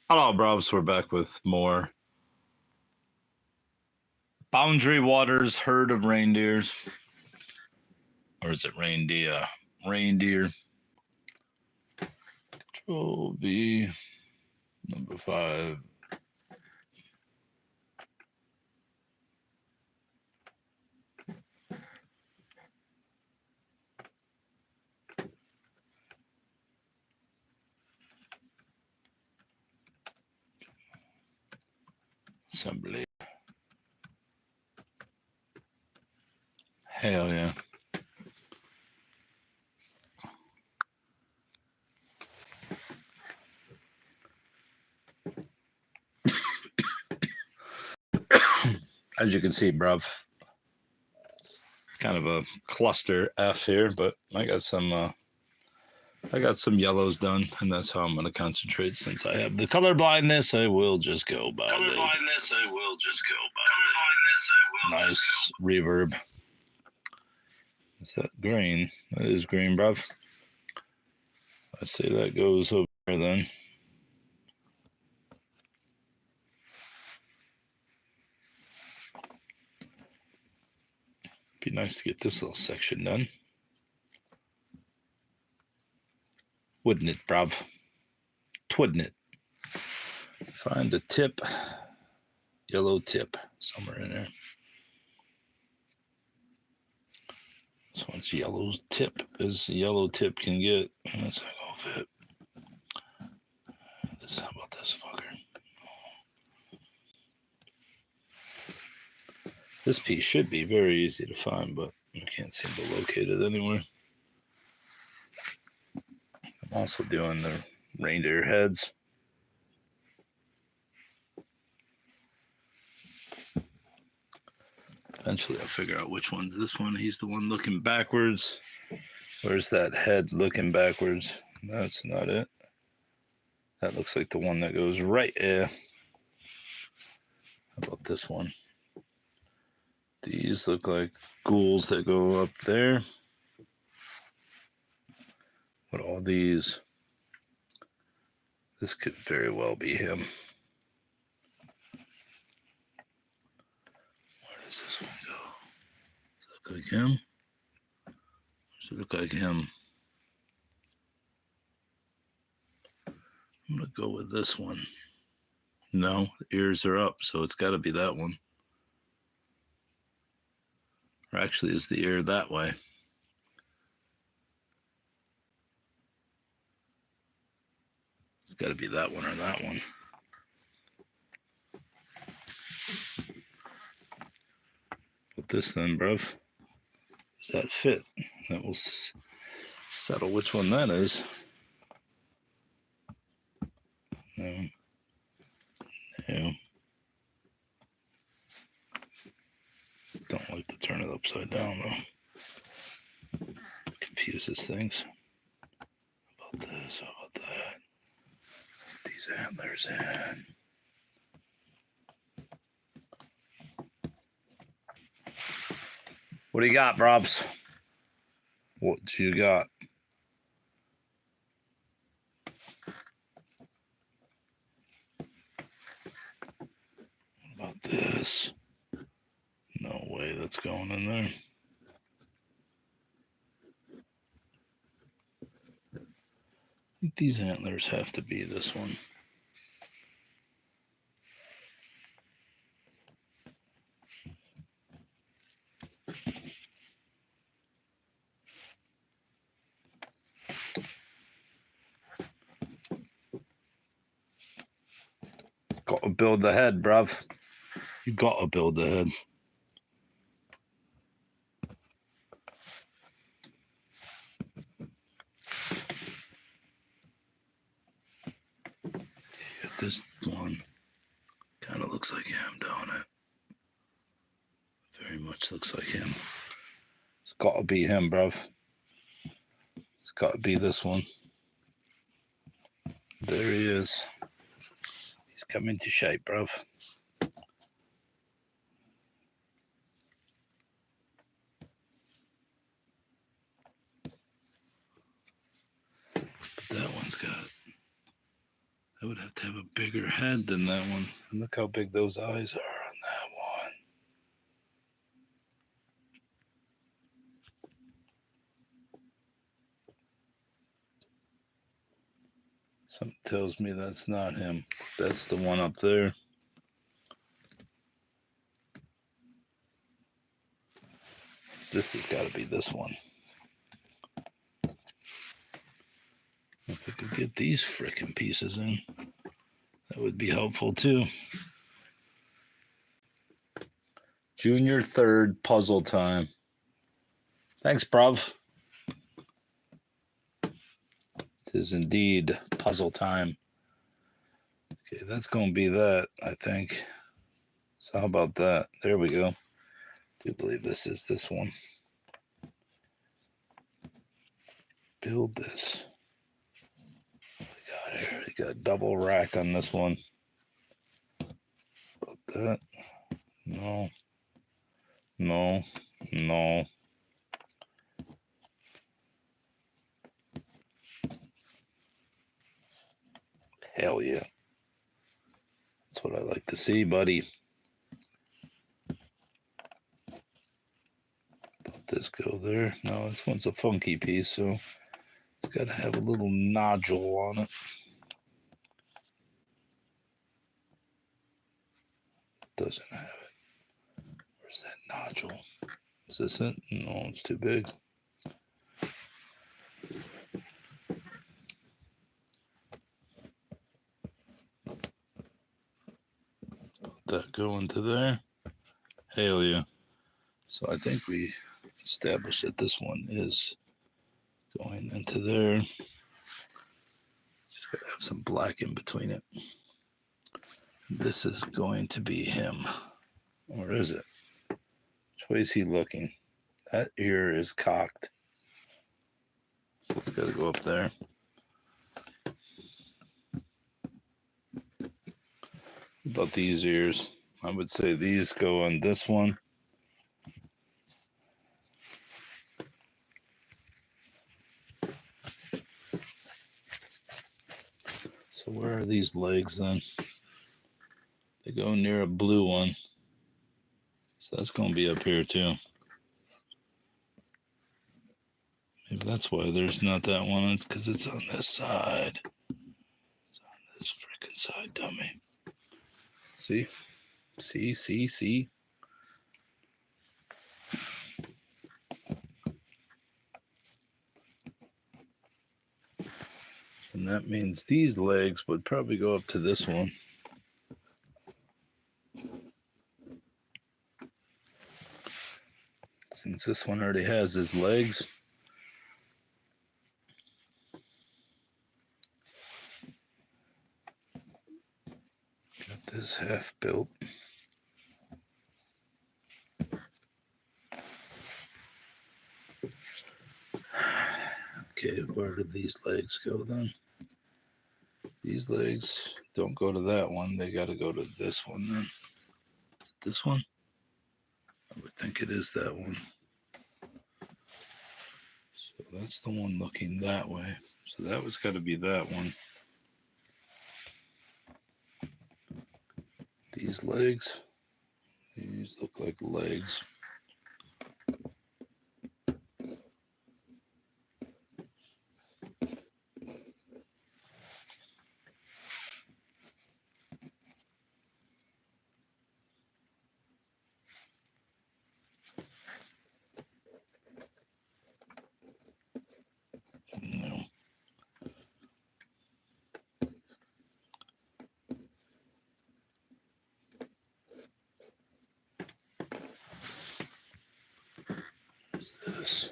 Hello, bros. We're back with more Boundary Waters Herd of Reindeers. Or is it reindeer? Reindeer. Control V. Number 5. Assembly. Hell yeah. As you can see, bruv, kind of a cluster F here, but I got some yellows done, and that's how I'm going to concentrate. Since I have the color blindness, I will just go by nice reverb. Is that green? That is green, bruv. I say that goes over there then. Be nice to get this little section done. Wouldn't it, bruv? Twouldn't it? Find a tip, yellow tip, somewhere in there. This one's yellow tip, as yellow tip can get. That's not gonna fit. How about this fucker? This piece should be very easy to find, but I can't seem to locate it anywhere. I'm also doing the reindeer heads. Eventually I'll figure out which one's this one. He's the one looking backwards. Where's that head looking backwards? That's not it. That looks like the one that goes right there. How about this one? These look like ghouls that go up there. But all these, this could very well be him. Where does this one go? Does it look like him? Does it look like him? I'm going to go with this one. No, the ears are up, so it's got to be that one. Or actually, is the ear that way? It's got to be that one or that one. Put this then, bruv. Does that fit? That will settle which one that is. No. No. Don't like to turn it upside down, though. Confuses things. How about this? How about that? Put these antlers in. What do you got, Brobs? What you got? What about this? No way that's going in there. I think these antlers have to be this one. Gotta build the head, bruv. You gotta build the head. This one kind of looks like him, don't it? Very much looks like him. It's gotta be him, bruv. It's gotta be this one. There he is. He's coming to shape, bruv. But that That would have to have a bigger head than that one. And look how big those eyes are on that one. Something tells me that's not him. That's the one up there. This has got to be this one. If we could get these frickin' pieces in, that would be helpful too. Junior third puzzle time. Thanks, bruv. It is indeed puzzle time. Okay, that's going to be that, I think. So how about that? There we go. I do believe this is this one. Build this. We got here. We got double rack on this one. About that. No. No. No. Hell yeah. That's what I like to see, buddy. Let this go there. No, this one's a funky piece, so it's got to have a little nodule on it. Doesn't have it. Where's that nodule? Is this it? No, it's too big. That go into there. Hell yeah. So I think we established that this one is going into there. Just gotta have some black in between it. This is going to be him. Or is it? Which way is he looking? That ear is cocked. So it's gotta go up there. About these ears, I would say these go on this one. So where are these legs then? They go near a blue one. So that's going to be up here too. Maybe that's why there's not that one. It's because it's on this side. It's on this freaking side, dummy. See? See? And that means these legs would probably go up to this one. Since this one already has his legs. Got this half built. Okay, where do these legs go then? These legs don't go to that one. They got to go to this one then. Is it this one? I would think it is that one. So that's the one looking that way. So that was got to be that one. These legs, these look like legs. No. What's this?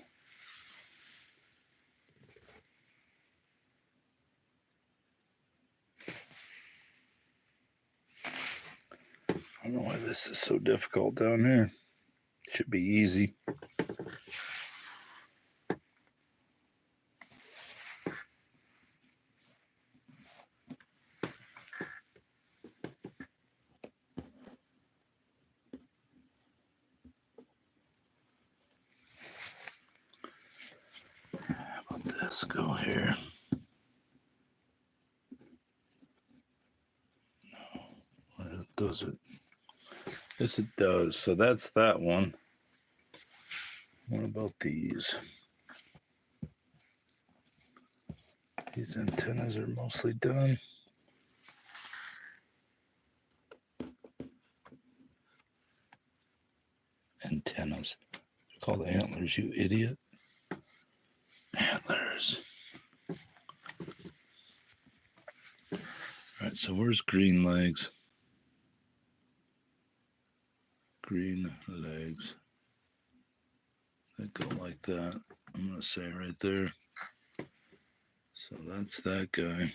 I don't know why this is so difficult down here. Should be easy. How about this? Go here. Does it? Yes, it does. So that's that one. What about these? These antennas are mostly done. Antennas. They're called antlers, you idiot. Antlers. All right, so where's green legs? Green legs. They go like that. I'm going to say right there. So that's that guy.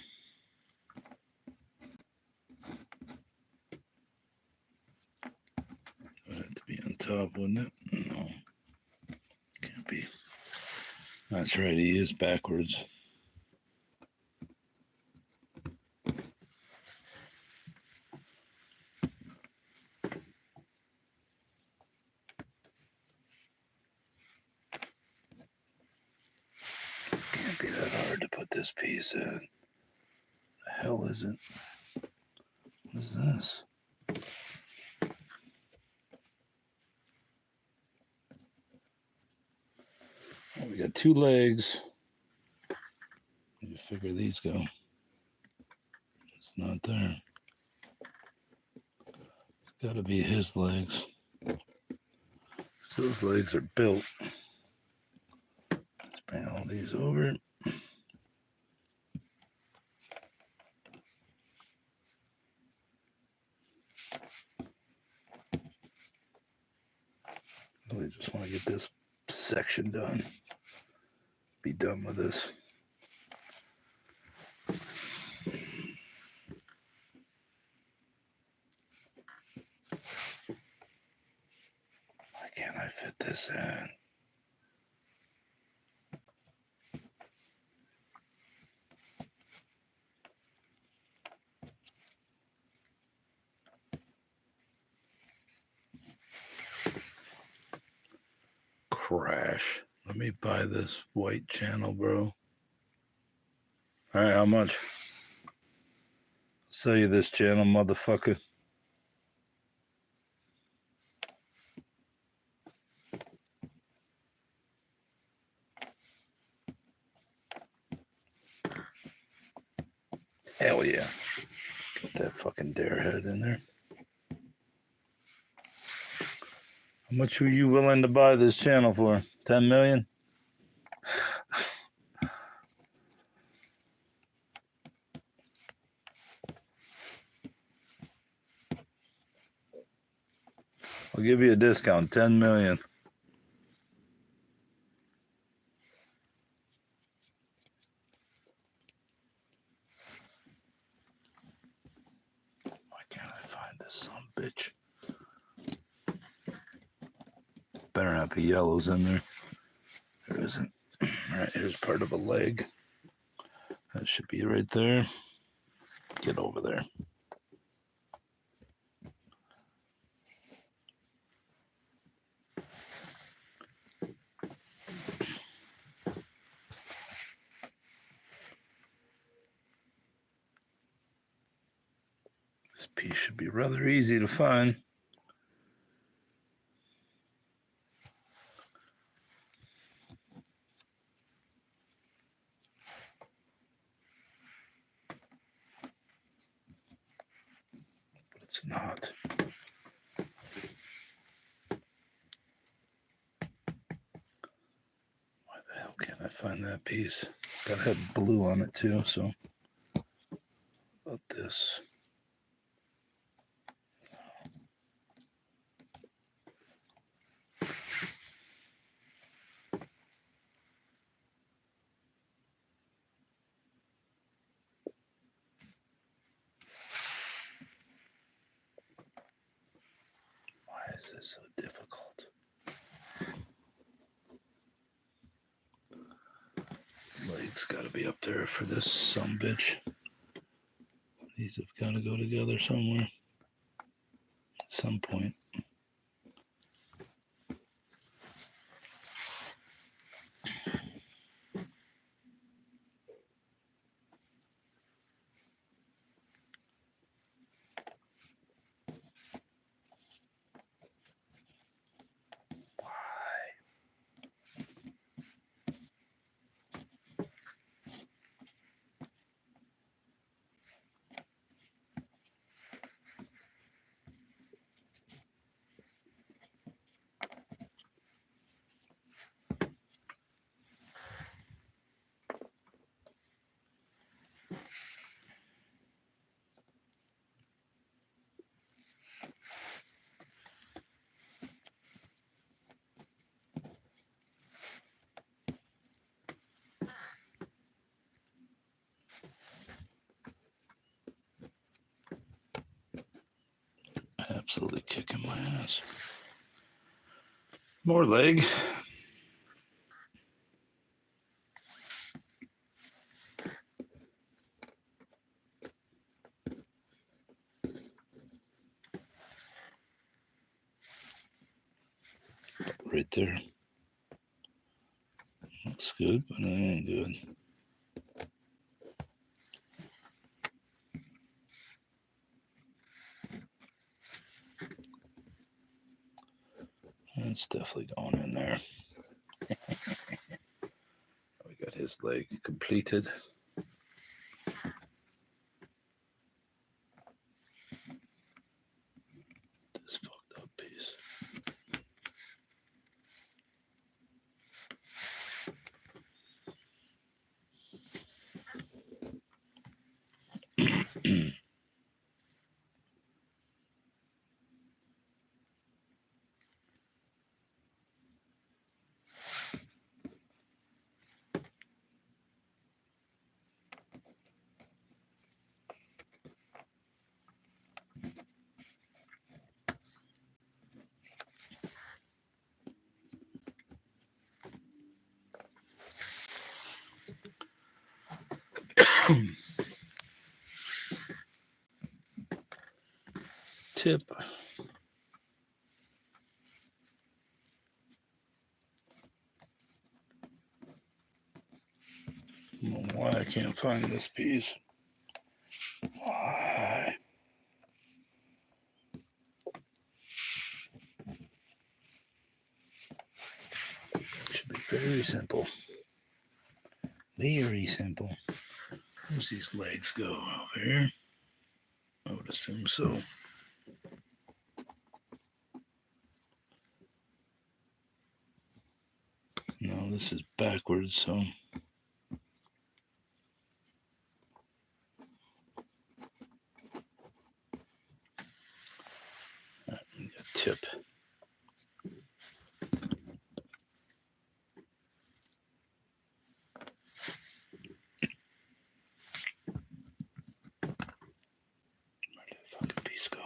Would have to be on top, wouldn't it? No. Can't be. That's right, he is backwards. This can't be that hard to put this piece in. The hell is it? What is this? Well, we got two legs. You figure these go. It's not there. It's got to be his legs. So those legs are built. Let's bring all these over. I just want to get this section done. Be done with this. Why can't I fit this in? Crash. Let me buy this white channel, bro. All right, how much? I'll sell you this channel, motherfucker. Hell yeah. Get that fucking dare head in there. How much were you willing to buy this channel for? 10 million? I'll give you a discount, 10 million. Why can't I find this sumbitch? Better not be yellows in there. There isn't. All right, here's part of a leg. That should be right there. Get over there. This piece should be rather easy to find. But it's not. Why the hell can't I find that piece? It's got to have blue on it too, so. About this. Why is this so difficult? Legs got to be up there for this sumbitch. These have got to go together somewhere at some point. absolutely kicking my ass. More leg. Right there. Looks good, but it ain't good. It's definitely going in there. We got his leg completed. This fucked up piece. Tip. I don't know why I can't find this piece. Why? Should be very simple. Very simple. Where's these legs go? Over here? I would assume so. No, this is backwards, so. Tip. Where did the fucking piece go?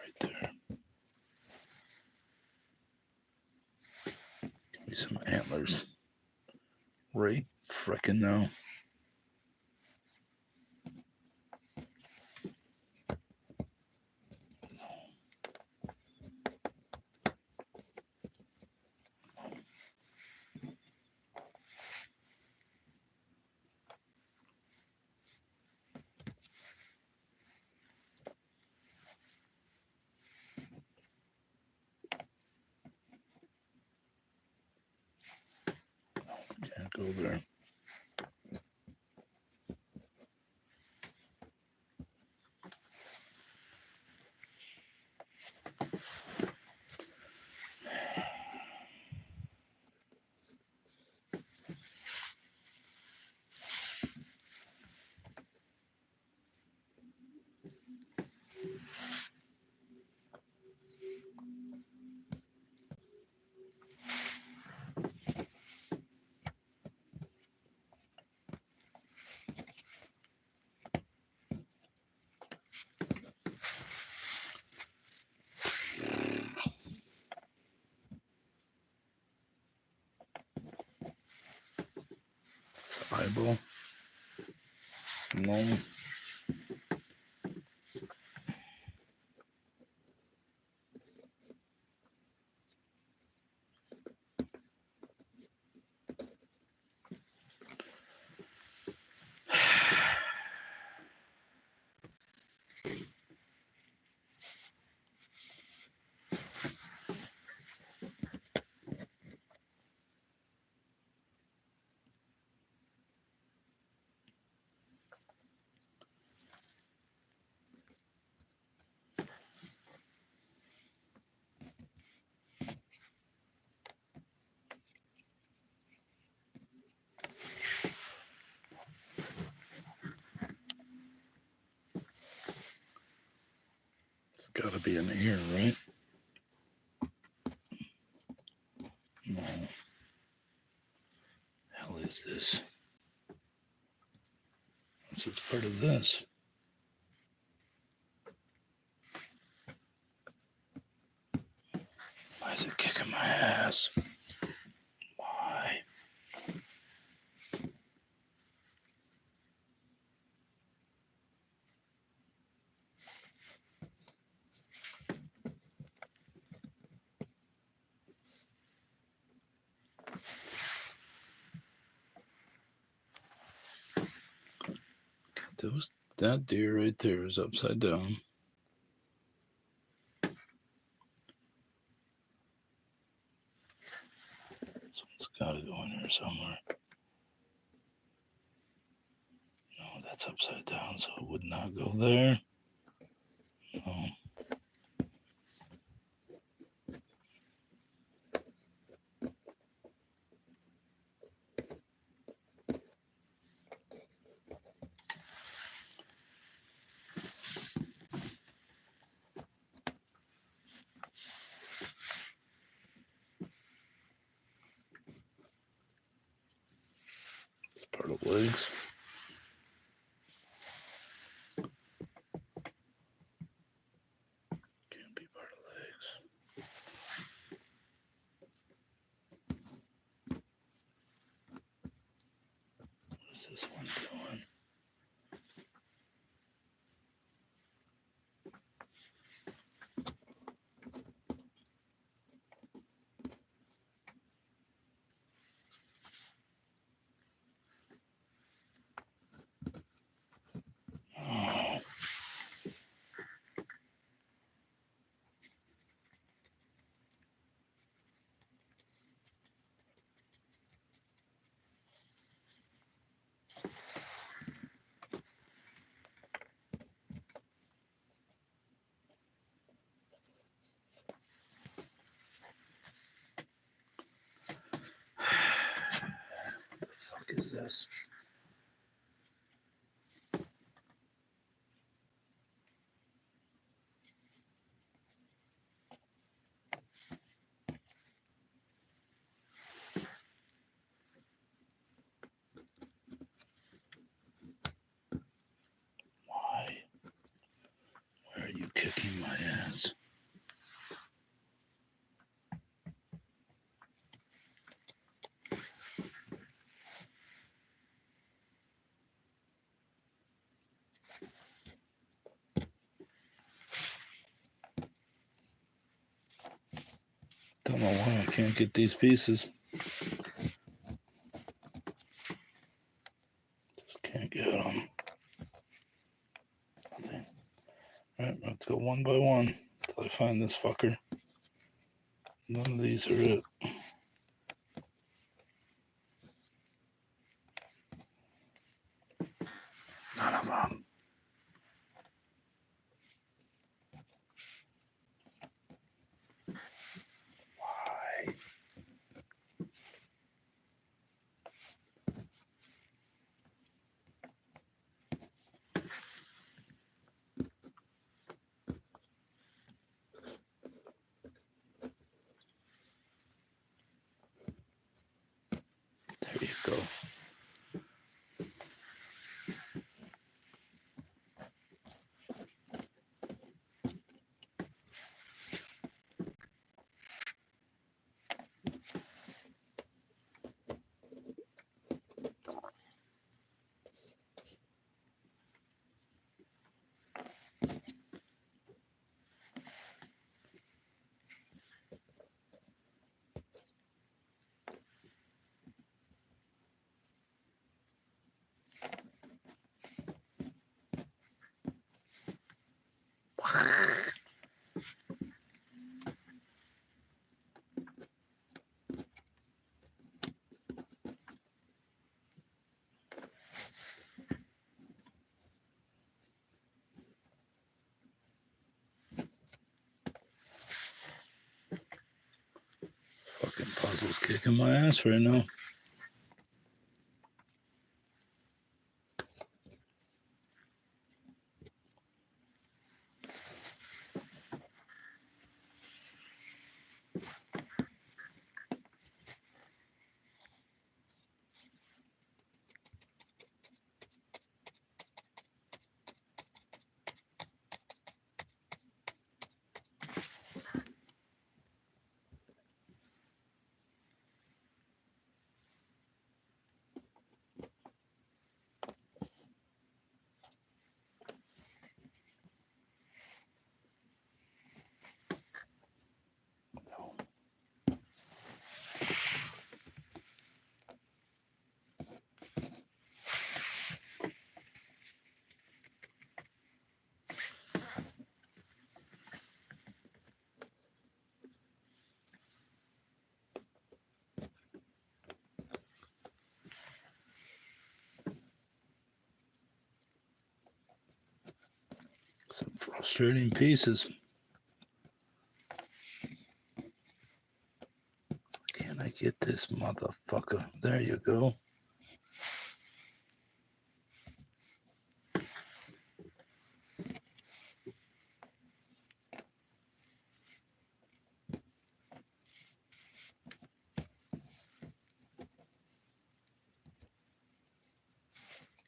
Right there. Give me some antlers. Right frickin' now. Can't go there. Eyeball. No. Gotta be in here, right? No. Hell is this? This is part of this. Why is it kicking my ass? Why? That deer right there is upside down. This one's got to go in here somewhere. No, that's upside down, so it would not go there. No. It's part of legs. Can't be part of legs. What is this one doing? Oh. What the fuck is this? Why? Why are you kicking my ass? Don't know why I can't get these pieces. Just can't get them. Nothing. Alright, I have to go one by one until I find this fucker. None of these are it. None of them. Why? There you go. Fucking puzzle's kicking my ass right now. Some frustrating pieces. Can I get this motherfucker? There you go.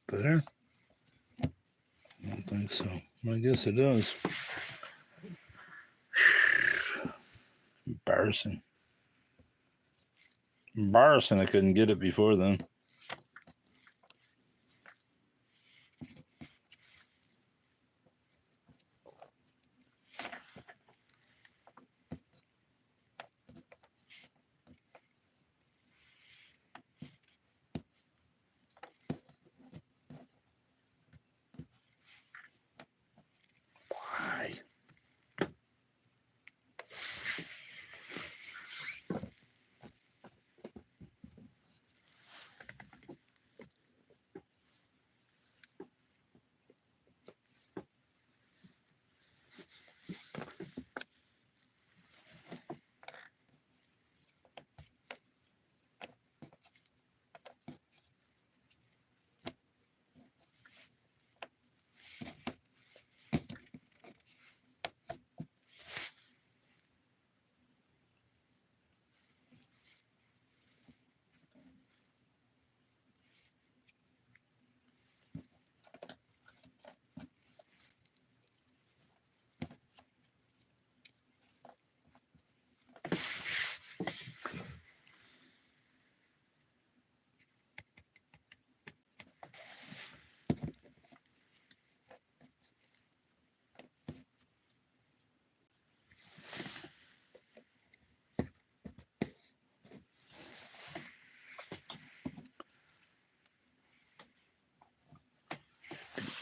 There? I don't think so. I guess it does. Embarrassing. Embarrassing I couldn't get it before then. Why?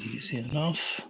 Easy enough.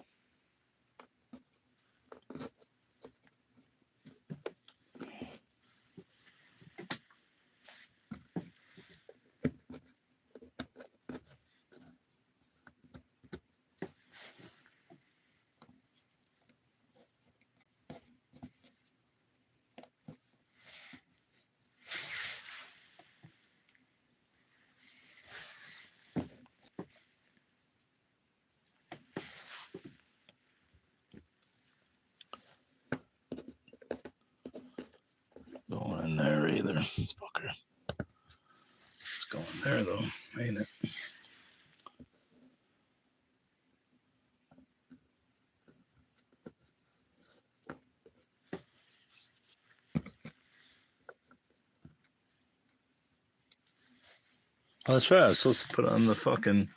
Going in there either. Fucker. It's going there though, ain't it? Oh, that's right. I was supposed to put on the fucking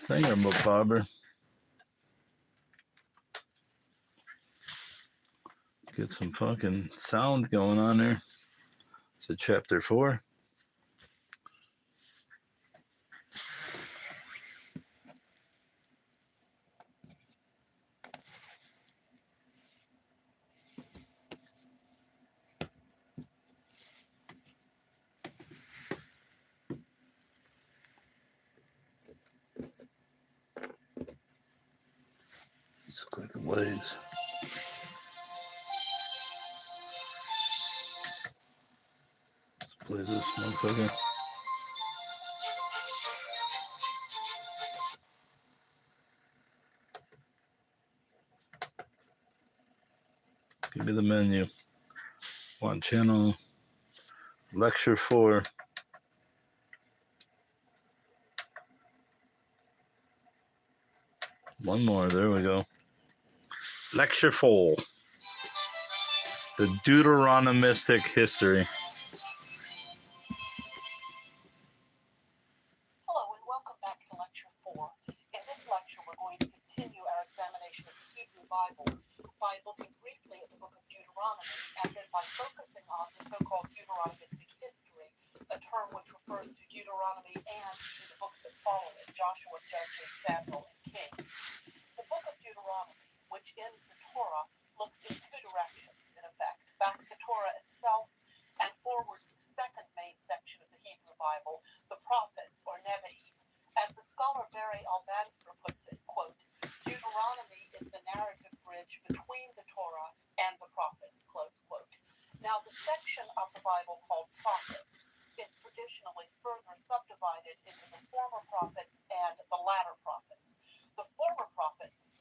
thingamabobber. Get some fucking sound going on there. It's a chapter 4. These look like legs. Let's play this motherfucker. Give me the menu. One channel. Lecture 4. One more. There we go. Lecture 4. The Deuteronomistic History. Hello and welcome back to Lecture 4. In this lecture we're going to continue our examination of the Hebrew Bible by looking briefly at the book of Deuteronomy and then by focusing on the so-called Deuteronomistic history, a term which refers to Deuteronomy and to the books that follow it, Joshua, Judges, Samuel, and Kings. The book of Deuteronomy, which ends the Torah, looks in two directions, in effect, back to Torah itself and forward to the second main section of the Hebrew Bible, the prophets, or Nevi'im. As the scholar Barry Albanster puts it, quote, section of the Bible called prophets is traditionally further subdivided into the former prophets and the latter prophets. The former prophets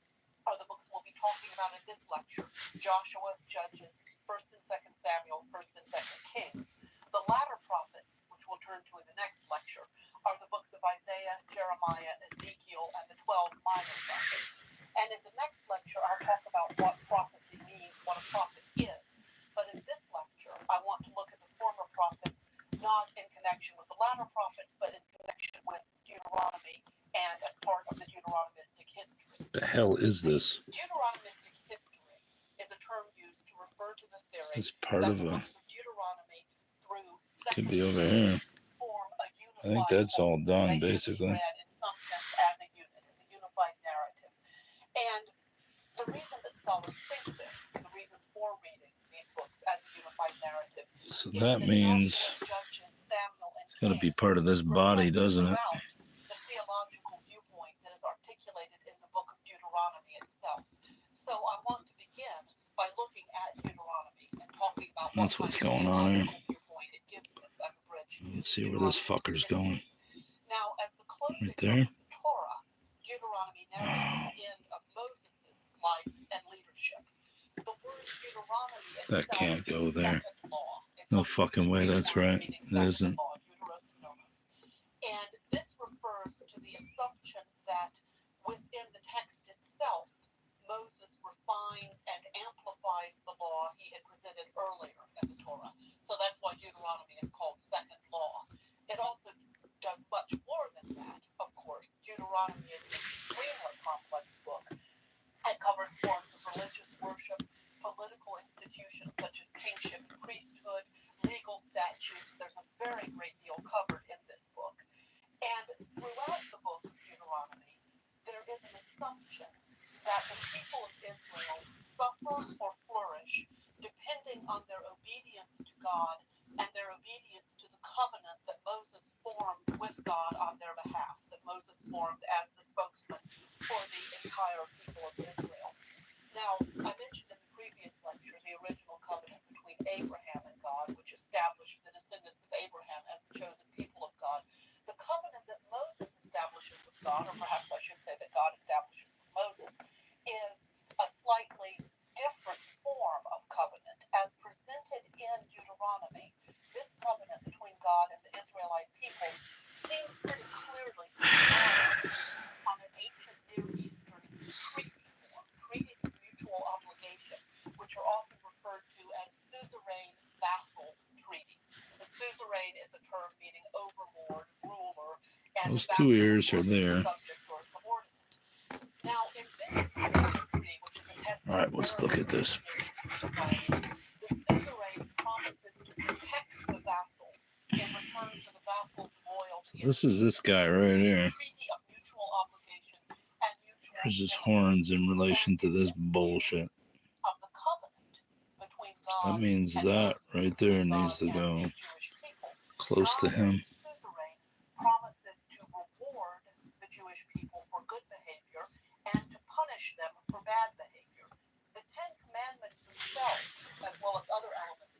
are the books we'll be talking about in this lecture: Joshua, Judges, 1st and 2nd Samuel, 1st and 2nd Kings. The latter prophets, which we'll turn to in the next lecture, are the books of Isaiah, Jeremiah, Ezekiel, and the 12 minor prophets. And in the next lecture, I'll talk about what prophecy means, what a prophet is. But in this lecture, I want to look at the former prophets, not in connection with the latter prophets, but in connection with Deuteronomy and as part of the Deuteronomistic history. The hell is this? Deuteronomistic history is a term used to refer to the theory It's part that of the a. books of Deuteronomy through Could second be over here. form a I think unified that's all whole. done, They should be basically. read in some sense as a unit, as a unified narrative. And the reason that scholars think this, the reason for reading these books as a unified narrative, So is that means Joshua, Judges, Samuel, and it's got to be Kings part of this body, reflect doesn't it? throughout the theological viewpoint that is articulated in the book of Deuteronomy itself. So I want to begin by looking at Deuteronomy and talking about That's what what's kind of going on here. theological viewpoint it gives us as a bridge to Let's see where this fucker's going. Now, as the closing Right there. book of the Torah, Deuteronomy narrates the end of Moses' life and leadership. The word Deuteronomy That itself can't go means there. second law. It No comes from fucking the way, Greek that's word right. meaning It second isn't. law, Deuteros and Nomos. And this refers to the assumption that within the text itself, Moses refines and amplifies the law he had presented earlier in the Torah. So that's why Deuteronomy is called second law. It also does much more than that, of course. Deuteronomy is an extremely complex book. It covers forms of religious worship, political institutions such as kingship and priesthood, legal statutes. There's a very great deal covered in this book. And throughout the book of Deuteronomy, there is an assumption that the people of Israel suffer or flourish depending on their obedience to God and their obedience to the covenant that Moses formed with God on their behalf, that Moses formed as the spokesman for the entire people of Israel. Now, I mentioned in the previous lecture the original covenant between Abraham and God, which established the descendants of Abraham as the chosen people of God. The covenant that Moses establishes with God, or perhaps I should say that God establishes with Moses, is a slightly different form of covenant. As presented in Deuteronomy, this covenant between God and the Israelite people seems pretty clearly to be modeled on an ancient Near Eastern treaty form, treaties of mutual obligation, which are often referred to as suzerain vassal treaties. The suzerain is a term meaning overlord, ruler, and Those the two vassal, ears of are course, is there. a subject or a subordinate. Now, in this treaty, which is attested All right, let's look at this. the suzerain promises to protect the vassal in return for the vassal's loyalty. This is this guy right here. Treaty of mutual obligation and mutual There's his benefit. horns in relation to this bullshit. Of the covenant between So that God means and that Moses, right there between needs God to go and the Jewish people. close to God, him. the suzerain, promises to reward the Jewish people for good behavior and to punish them for bad behavior. The Ten Commandments themselves, as well as other elements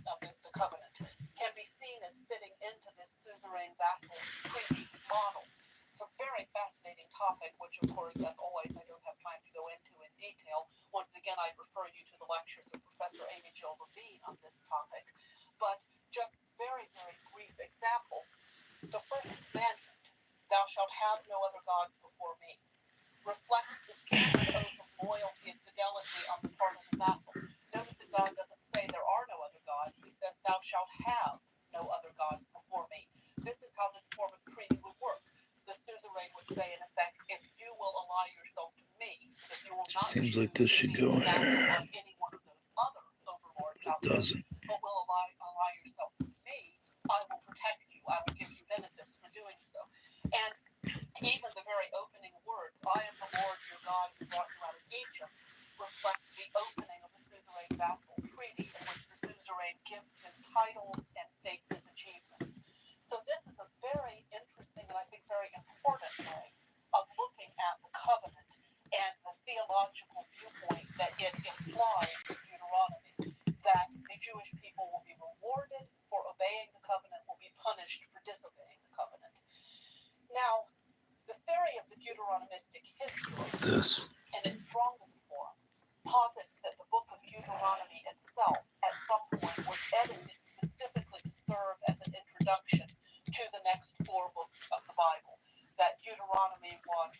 of the covenant, can be seen as fitting into this suzerain vassal treaty model. It's a very fascinating topic, which, of course, as always, I don't have time to go into in detail. Once again, I'd refer you to the lectures of Professor Amy Jill Levine on this topic. But just very, very brief example. The first commandment, thou shalt have no other gods before me, reflects the standard oath of loyalty and fidelity on the part of the vassal. Notice that God doesn't say there are no other gods. He says, thou shalt have no other gods before me. This is how this form of treaty would work. The suzerain would say, in effect, if you will ally yourself to me, if you will not Seems choose like this to should be go the vassal here. of any one of those other overlords out It there, doesn't. but will ally yourself with me, I will protect you. I will give you benefits for doing so. And even the very opening words, I am the Lord your God who brought you out of Egypt, reflect the opening of the suzerain vassal treaty, in which the suzerain gives his titles and states his achievements. So this is a very interesting and I think very important way of looking at the covenant and the theological viewpoint that it implies in Deuteronomy, that the Jewish people will be theory of the Deuteronomistic history, This. in its strongest form, posits that the book of Deuteronomy itself, at some point, was edited specifically to serve as an introduction to the next four books of the Bible. That Deuteronomy was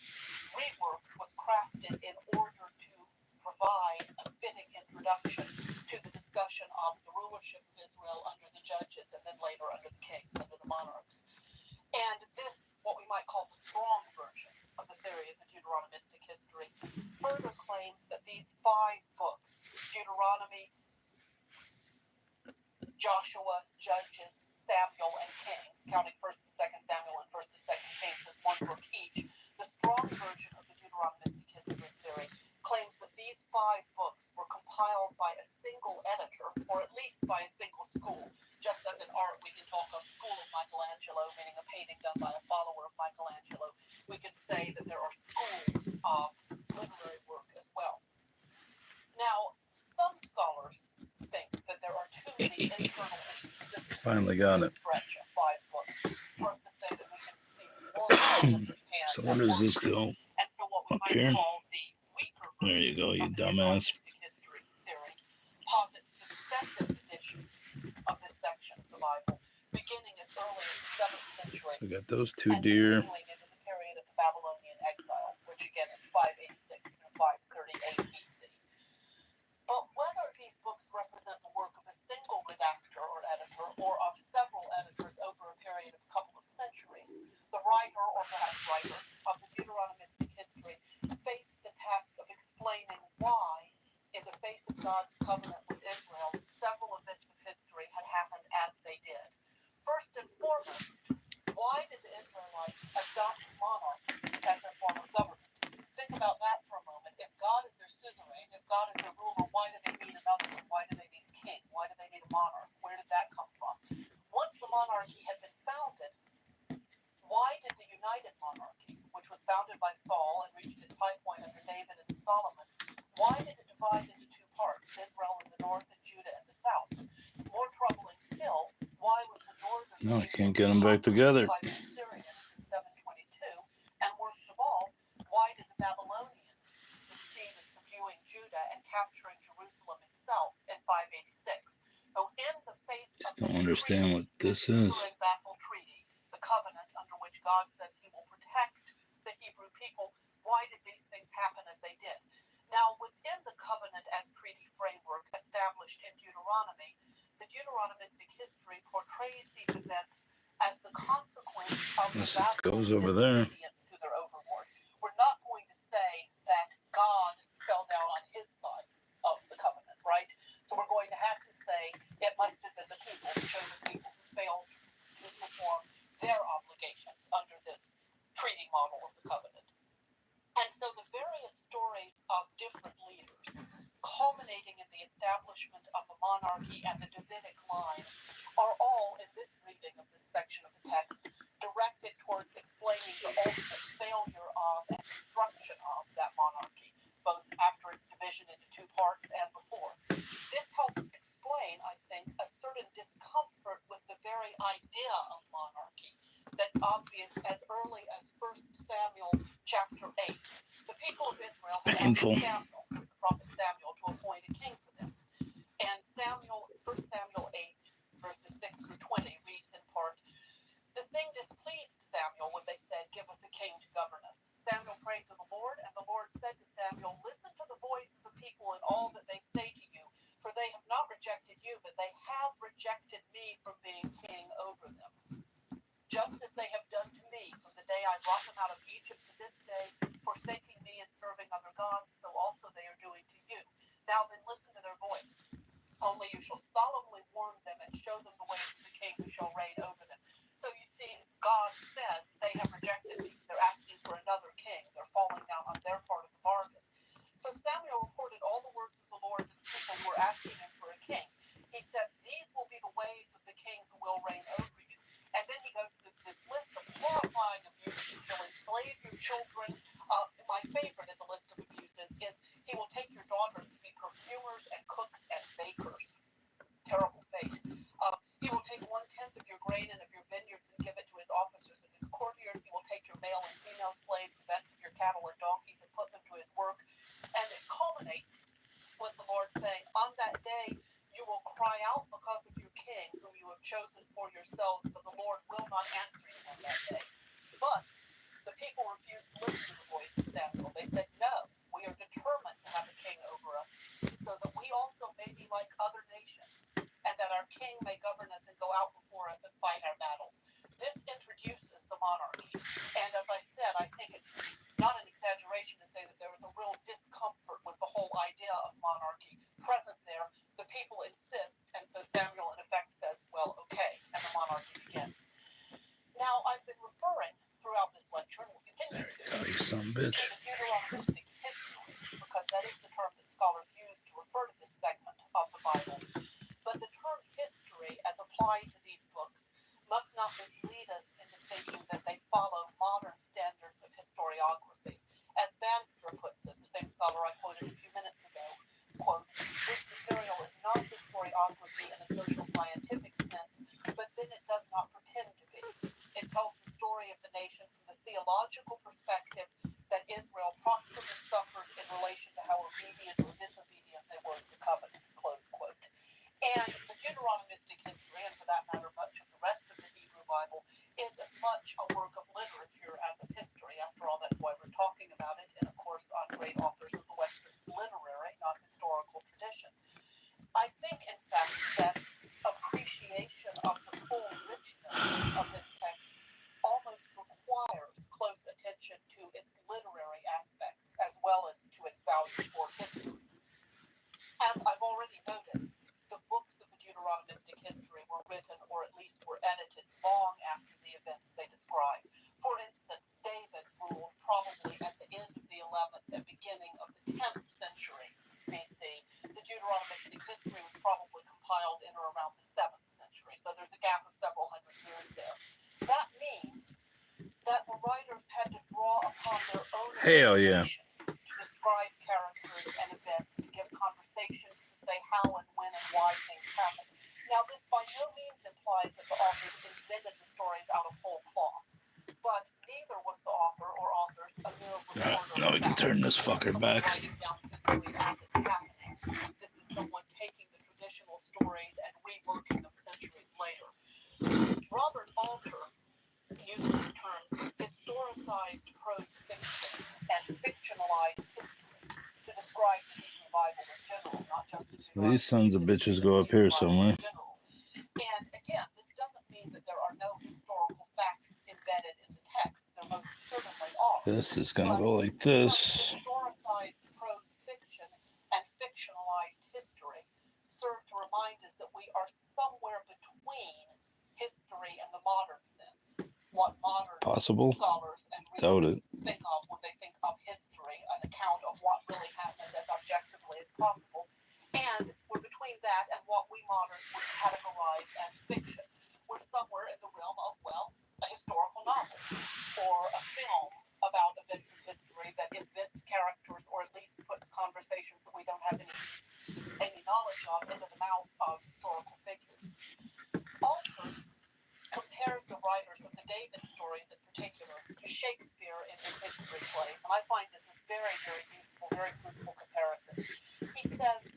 reworked, was crafted in order to provide a fitting introduction to the discussion of the rulership of Israel under the judges and then later under the kings, under the monarchs. And this, what we might call the strong version of the theory of the Deuteronomistic history, further claims that these 5 books, Deuteronomy, Joshua, Judges, Samuel, and Kings, counting 1st and 2nd Samuel and 1st and 2nd Kings as one book each, the strong version of the Deuteronomistic history theory claims that these 5 books were compiled by a single editor, or at least by a single school. Just as in art, we can talk of School of Michelangelo, meaning a painting done by a follower of Michelangelo. We can say that there are schools of literary work as well. Now, some scholars think that there are too many internal inconsistencies Finally got in it. this stretch of 5 books for us to say that we can see one author's hand. So where does this go? And so what we Up might here? call the weaker There you go, you of the dumbass. Deuteronomistic history theory posits successive editions of this section of the Bible, beginning as early as the 7th century So we got those 2 and deer. continuing into the period of the Babylonian exile, which again is 586 through 538 BC. But whether these books represent the work of a single redactor or editor, or of several editors over a period of a couple of centuries, the writer, or perhaps writers, of the Deuteronomistic history faced the task of explaining why, in the face of God's covenant with Israel, several events of history had happened as they did. First and foremost, why did the Israelites adopt monarchy as their form of government? Think about that for a moment. If God is their suzerain, if God is their ruler, why do they need another one? Why do they need a king? Why do they need a monarch? Where did that come from? Once the monarchy had been founded, why did the United Monarchy, which was founded by Saul and reached its high point under David and Solomon, why did it divide into 2 parts, Israel in the north and Judah in the south? More troubling still, why was the northern No, I kingdom can't get them back together. by the Assyrians in 722? And worst of all, why did the Babylonians succeed in subduing Judah and capturing Jerusalem itself in 586? So in the face Just of don't this understand treaty, what this the is. suzerain vassal treaty, the covenant under which God says he will protect the Hebrew people, why did these things happen as they did? Now, within the covenant as treaty framework established in Deuteronomy, the Deuteronomistic history portrays these events as the consequence of the This just vassal's goes over there. disobedience to their overlord. We're not going to say that God fell down on his side of the covenant, right? So we're going to have to say it must have been the people, the chosen people, who failed to perform their obligations under this treaty model of the covenant. And so the various stories of different leaders, culminating in the establishment of the monarchy and the Davidic line, are all, in this reading of this section of the text, directed towards explaining the ultimate failure of and destruction of that monarchy, both after its division into 2 parts and before. This helps explain, I think, a certain discomfort with the very idea of monarchy that's obvious as early as 1 Samuel chapter 8. The people of Israel had asked Samuel, the prophet Samuel, to appoint a king for them. And 1 Samuel 8, verses 6 through 20 reads in part, "The thing displeased Samuel when they said, 'Give us a king to govern us.' Samuel prayed to the Lord, and the Lord said to Samuel, 'Listen to the voice of the people and all that they say to you, for they have not rejected you, but they have rejected me from being king over them. Just as they have done to me from the day I brought them out of Egypt to this day, forsaking me and serving other gods, so also they are doing to you. Now then listen to their voice. Only you shall solemnly warn them and show them the ways of the king who shall reign over them.'" So you see, God says they have rejected me. They're asking for another king. They're falling down on their part of the bargain. So Samuel reported all the words of the Lord to the people who were asking him for a king. He said, "These will be the ways of the king who will reign over you." And then he goes through this list of horrifying abuses. He'll enslave your children. My favorite in the list of abuses is he will take your daughters to be perfumers and cooks and bakers. Terrible fate. He will take 1/10 of your grain and of your vineyards and give it to his officers and his courtiers. He will take your male and female slaves, work, and it culminates with the Lord saying, on that day you will cry out because of your king, whom you have chosen for yourselves, but the Lord will not answer you on that day. But the people refused to listen to the voice of Samuel. They said, no, we are determined to have a king over us, so that we also may be like other nations, and that our king may govern us and go out before us and fight our battles. This introduces the monarchy. And as I said, I think it's not an exaggeration to say that there was a real discomfort with the whole idea of monarchy present there. The people insist, and so Samuel in effect says, well, okay, and the monarchy begins. Now, I've been referring throughout this lecture, and will continue to, You son of a bitch. to the Deuteronomistic history, because that is the term that scholars use to refer to this segment of the Bible. But the term history, as applied to these books, must not mislead us into thinking that they follow modern standards of historiography. As Banster puts it, the same scholar I quoted a few minutes ago, quote, this material is not historiography in a social scientific sense, but then it does not pretend to be. It tells the story of the nation from the theological perspective that Israel prospered and suffered in relation to how obedient or disobedient they were to the covenant, close quote. And the Deuteronomistic history, and for that matter, much of the rest of the Hebrew Bible, is as much a work of literature as of history. After all, that's why we're talking about it, and of course on great authors of the Western literary, not historical tradition. I think, in fact, that appreciation of the full richness of this text almost requires close attention to its literary aspects as well as to its value for history. As I've already noted, the books of the Deuteronomistic history were written, or at least were edited, long after the events they describe. For instance, David ruled probably at the end of the 11th and beginning of the 10th century BC. The Deuteronomistic history was probably compiled in or around the 7th century, so there's a gap of several hundred years there. That means that the writers had to draw upon their own imaginations to describe characters and events, to give conversations, to say how and when and why things happen. Now, this by no means implies that the authors invented the stories out of whole cloth, but neither was the author or authors a mere reporter. Now we can turn this fucker back. Writing down history as it's happening. This is someone taking the traditional stories and reworking them centuries later. Robert Alter uses the terms historicized prose fiction and fictionalized history to describe the Hebrew Bible in general, not just the Deuteronomy. These sons of bitches go up here somewhere. And again, this doesn't mean that there are no historical facts embedded in the text. There most certainly are. This is gonna go like this. Historicized prose fiction and fictionalized history serve to remind us that we are somewhere between history in the modern sense. What modern scholars and readers think of when they think of history, an account of what really happened as objectively as possible. And we're between that and what we moderns would categorize as fiction. We're somewhere in the realm of, well, a historical novel or a film about events in history that invents characters or at least puts conversations that we don't have any knowledge of into the mouth of historical figures. Alter compares the writers of the David stories in particular to Shakespeare in his history plays, and I find this a very, very useful, very fruitful comparison. He says,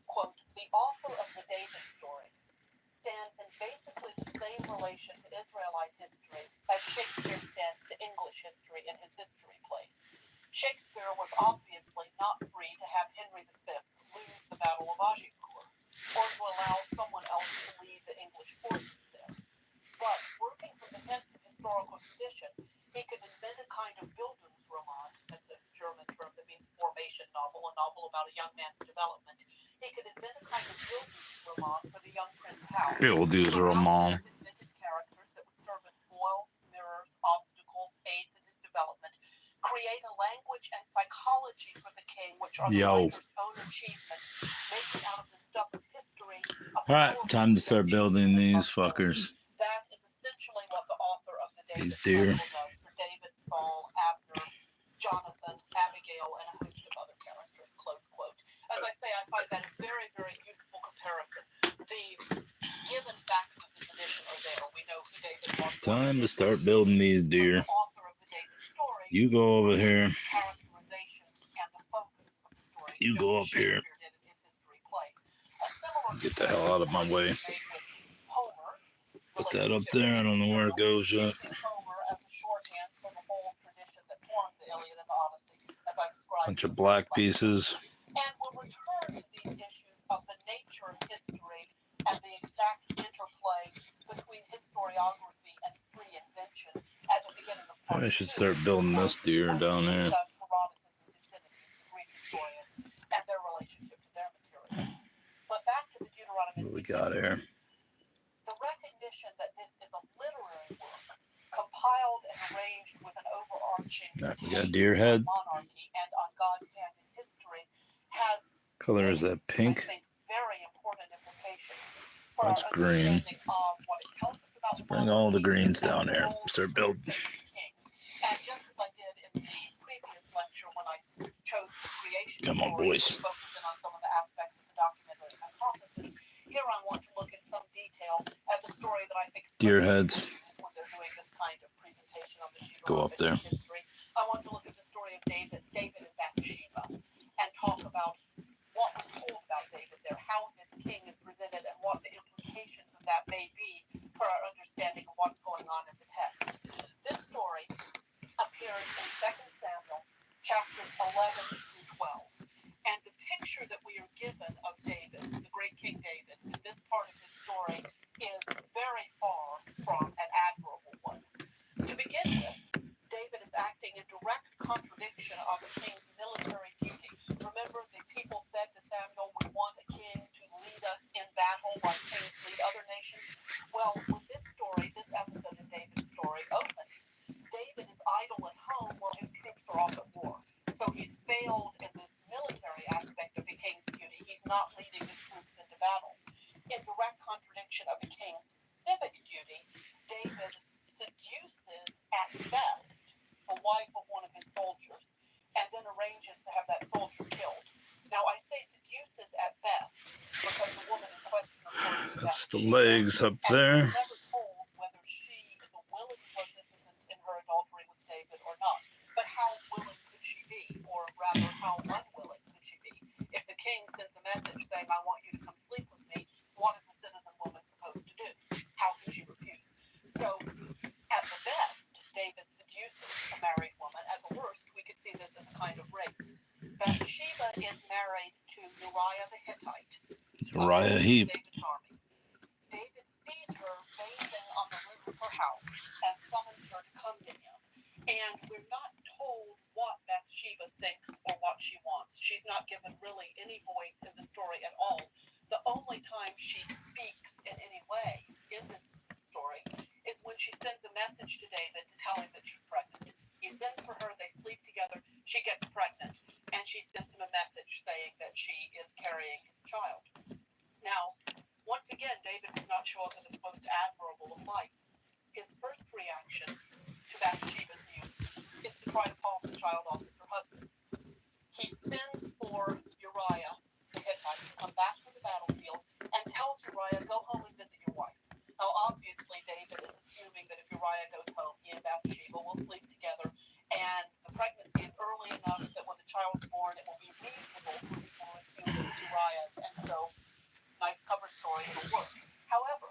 quote, the author of the David stories stands in basically the same relation to Israelite history as Shakespeare stands to English history in his history plays. Shakespeare was obviously not free to have Henry V lose the Battle of Agincourt, or to allow someone else to lead the English forces there. But working from the hints of historical tradition, he could invent a kind of Bildungsroman, that's a German term that means formation novel, a novel about a young man's development. He could invent a kind of Bildungsroman for the young Prince Hal. Bildungsroman. Invented characters that would serve as foils, mirrors, obstacles, aids in his development. Create a language and psychology for the king, which are the writer's own achievement, making out of the stuff of history. Alright, time to start building these fuckers. That is essentially what the author of the David deer does for David, Saul, Abner, Jonathan, Abigail, and a host of other characters, close quote. As I say, I find that a very, very useful comparison. The given facts of the tradition are there. We know who David was. Time to start building these deer. The author of the David stories, You go over here. characterizations and the folk You go up here. Get the hell out of my way. Put that up there. I don't know where it goes yet. Bunch of black pieces. And we'll return to these issues of the nature of history and the exact interplay between historiography and free invention at the beginning of part I should start building this deer down there. Discuss Herodotus and Thucydides, the Greek historians, and their relationship to their material. But back to the Deuteronomy. What we got here? The recognition that this is a literary work compiled and arranged with an overarching We got deer head. monarchy and on God's hand in history has Color is that pink? I think very important implications for That's our green. understanding of what it tells us about Let's bring all the greens monarchy down and here. the role Start of building. kings. And just as I did in the previous lecture when I chose the creation Come on, story boys. to focus in on some of the aspects of the documentary hypothesis, here I want to look in some detail at the story that I think Deer heads. when they're doing this kind of presentation of the Go up there. history. I want to look at the story of David and Bathsheba, and talk about what was told about David there, how this king is presented, and what the implications of that may be for our understanding of what's going on in the text. This story appears in 2 Samuel chapters 11 through 12. And the picture that we are given of David, the great King David, in this part of his story is very far from an admirable one. To begin with, David is acting in direct contradiction of the king's military duty. Remember, the people said to Samuel, "We want a king to lead us in battle like kings lead other nations." Well, when this story, this episode in David's story opens, David is idle at home while his troops are off at war. So he's failed in this military aspect of the king's duty. He's not leading his troops into battle. In direct contradiction of the king's civic duty, David seduces at best the wife of one of his soldiers and then arranges to have that soldier killed. Now, I say seduces at best because the woman in question, of course, is That's the Bathsheba, legs up and there. we're never told whether she is a willing participant in her adultery with David or not. But how willing could she be? Or rather, how unwilling could she be? If the king sends a message saying, "I want you to come sleep with me," what is a citizen woman supposed to do? How could she refuse? So, at the best, David seduces a married woman. At the worst, we could see this as a kind of rape. Bathsheba is married to Uriah the Hittite. Uriah Heep. David's army. David sees her bathing on the roof of her house and summons her to come to him. And we're not told what Bathsheba thinks or what she wants. She's not given really any voice in the story at all. The only time she speaks in any way in this story is when she sends a message to David to tell him that she's pregnant. He sends for her, they sleep together, she gets pregnant, and she sends him a message saying that she is carrying his child. Now, once again, David does not show up in the most admirable of lights. His first reaction to Bathsheba's news is to try to palm the child off as her husband's. He sends for Uriah the Hittite to come back from the battlefield and tells Uriah, "Go home and visit your wife." Now, obviously, David is assuming that if Uriah goes home, he and Bathsheba will sleep together, and the pregnancy is early enough that when the child's born, it will be reasonable for people to assume that it's Uriah's, and so, nice cover story, it'll work. However,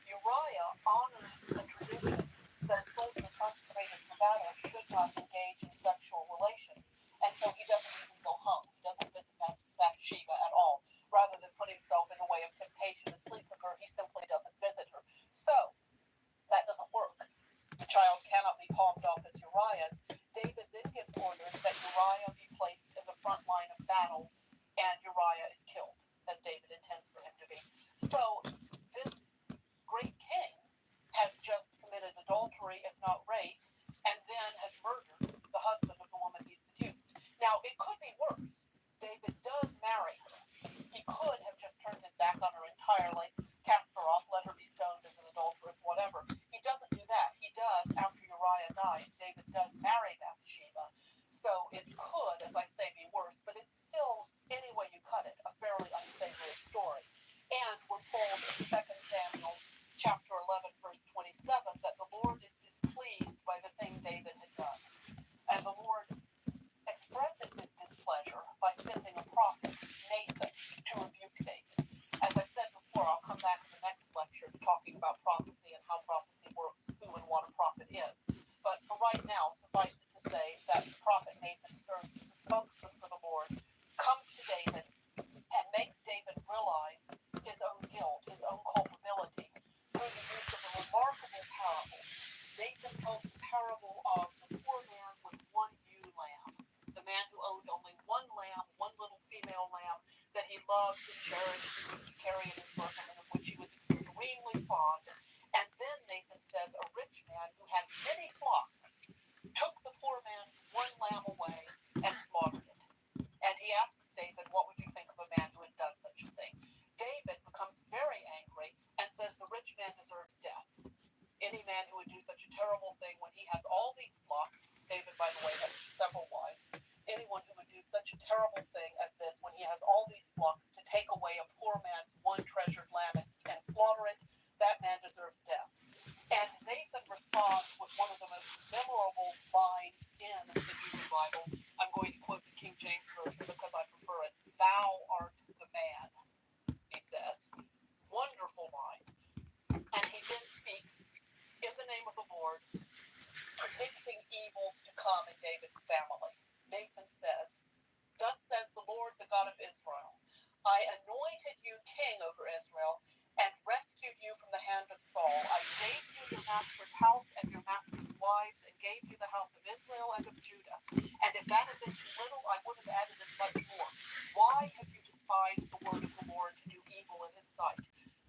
Uriah honors the tradition that a soldier consecrated for battle should not engage in sexual relations, and so he doesn't even go home. He doesn't visit Bathsheba at all. Rather than put himself in the way of temptation to sleep with her, he simply doesn't visit her. So, that doesn't work. The child cannot be palmed off as Uriah's. David then gives orders that Uriah be placed in the front line of battle, and Uriah is killed, as David intends for him to be. So, this great king has just committed adultery, if not rape, and then has murdered the husband of the woman he seduced. Now, it could be worse. David does marry her. He could have just turned his back on her entirely, cast her off, let her be stoned as an adulteress, whatever. He doesn't do that. He does, after Uriah dies, David does marry Bathsheba. So it could, as I say, be worse, but it's still, any way you cut it, a fairly unsavory story. And we're told in 2 Samuel chapter 11, verse 27, that the Lord is displeased by the thing David had done. And the Lord expresses his displeasure by sending a loved and cherished and used to carry in his bosom, and of which he was extremely fond. And then Nathan says, a rich man who had many flocks took the poor man's one lamb away and slaughtered it. And he asks David, what would you think of a man who has done such a thing? David becomes very angry and says the rich man deserves death. Any man who would do such a terrible thing when he has all these flocks, David, by the way, has several wives, anyone who would do such a terrible thing as this when he has all these flocks to take away a poor man's one treasured lamb and slaughter it, that man deserves death. And Nathan responds with one of the most memorable lines in the Hebrew Bible. I'm going to quote the King James Version because I prefer it. Thou art the man, he says. Wonderful line. And he then speaks in the name of the Lord, predicting evils to come in David's family. Nathan says, thus says the Lord, the God of Israel, I anointed you king over Israel and rescued you from the hand of Saul. I gave you your master's house and your master's wives and gave you the house of Israel and of Judah. And if that had been too little, I would have added as much more. Why have you despised the word of the Lord to do evil in his sight?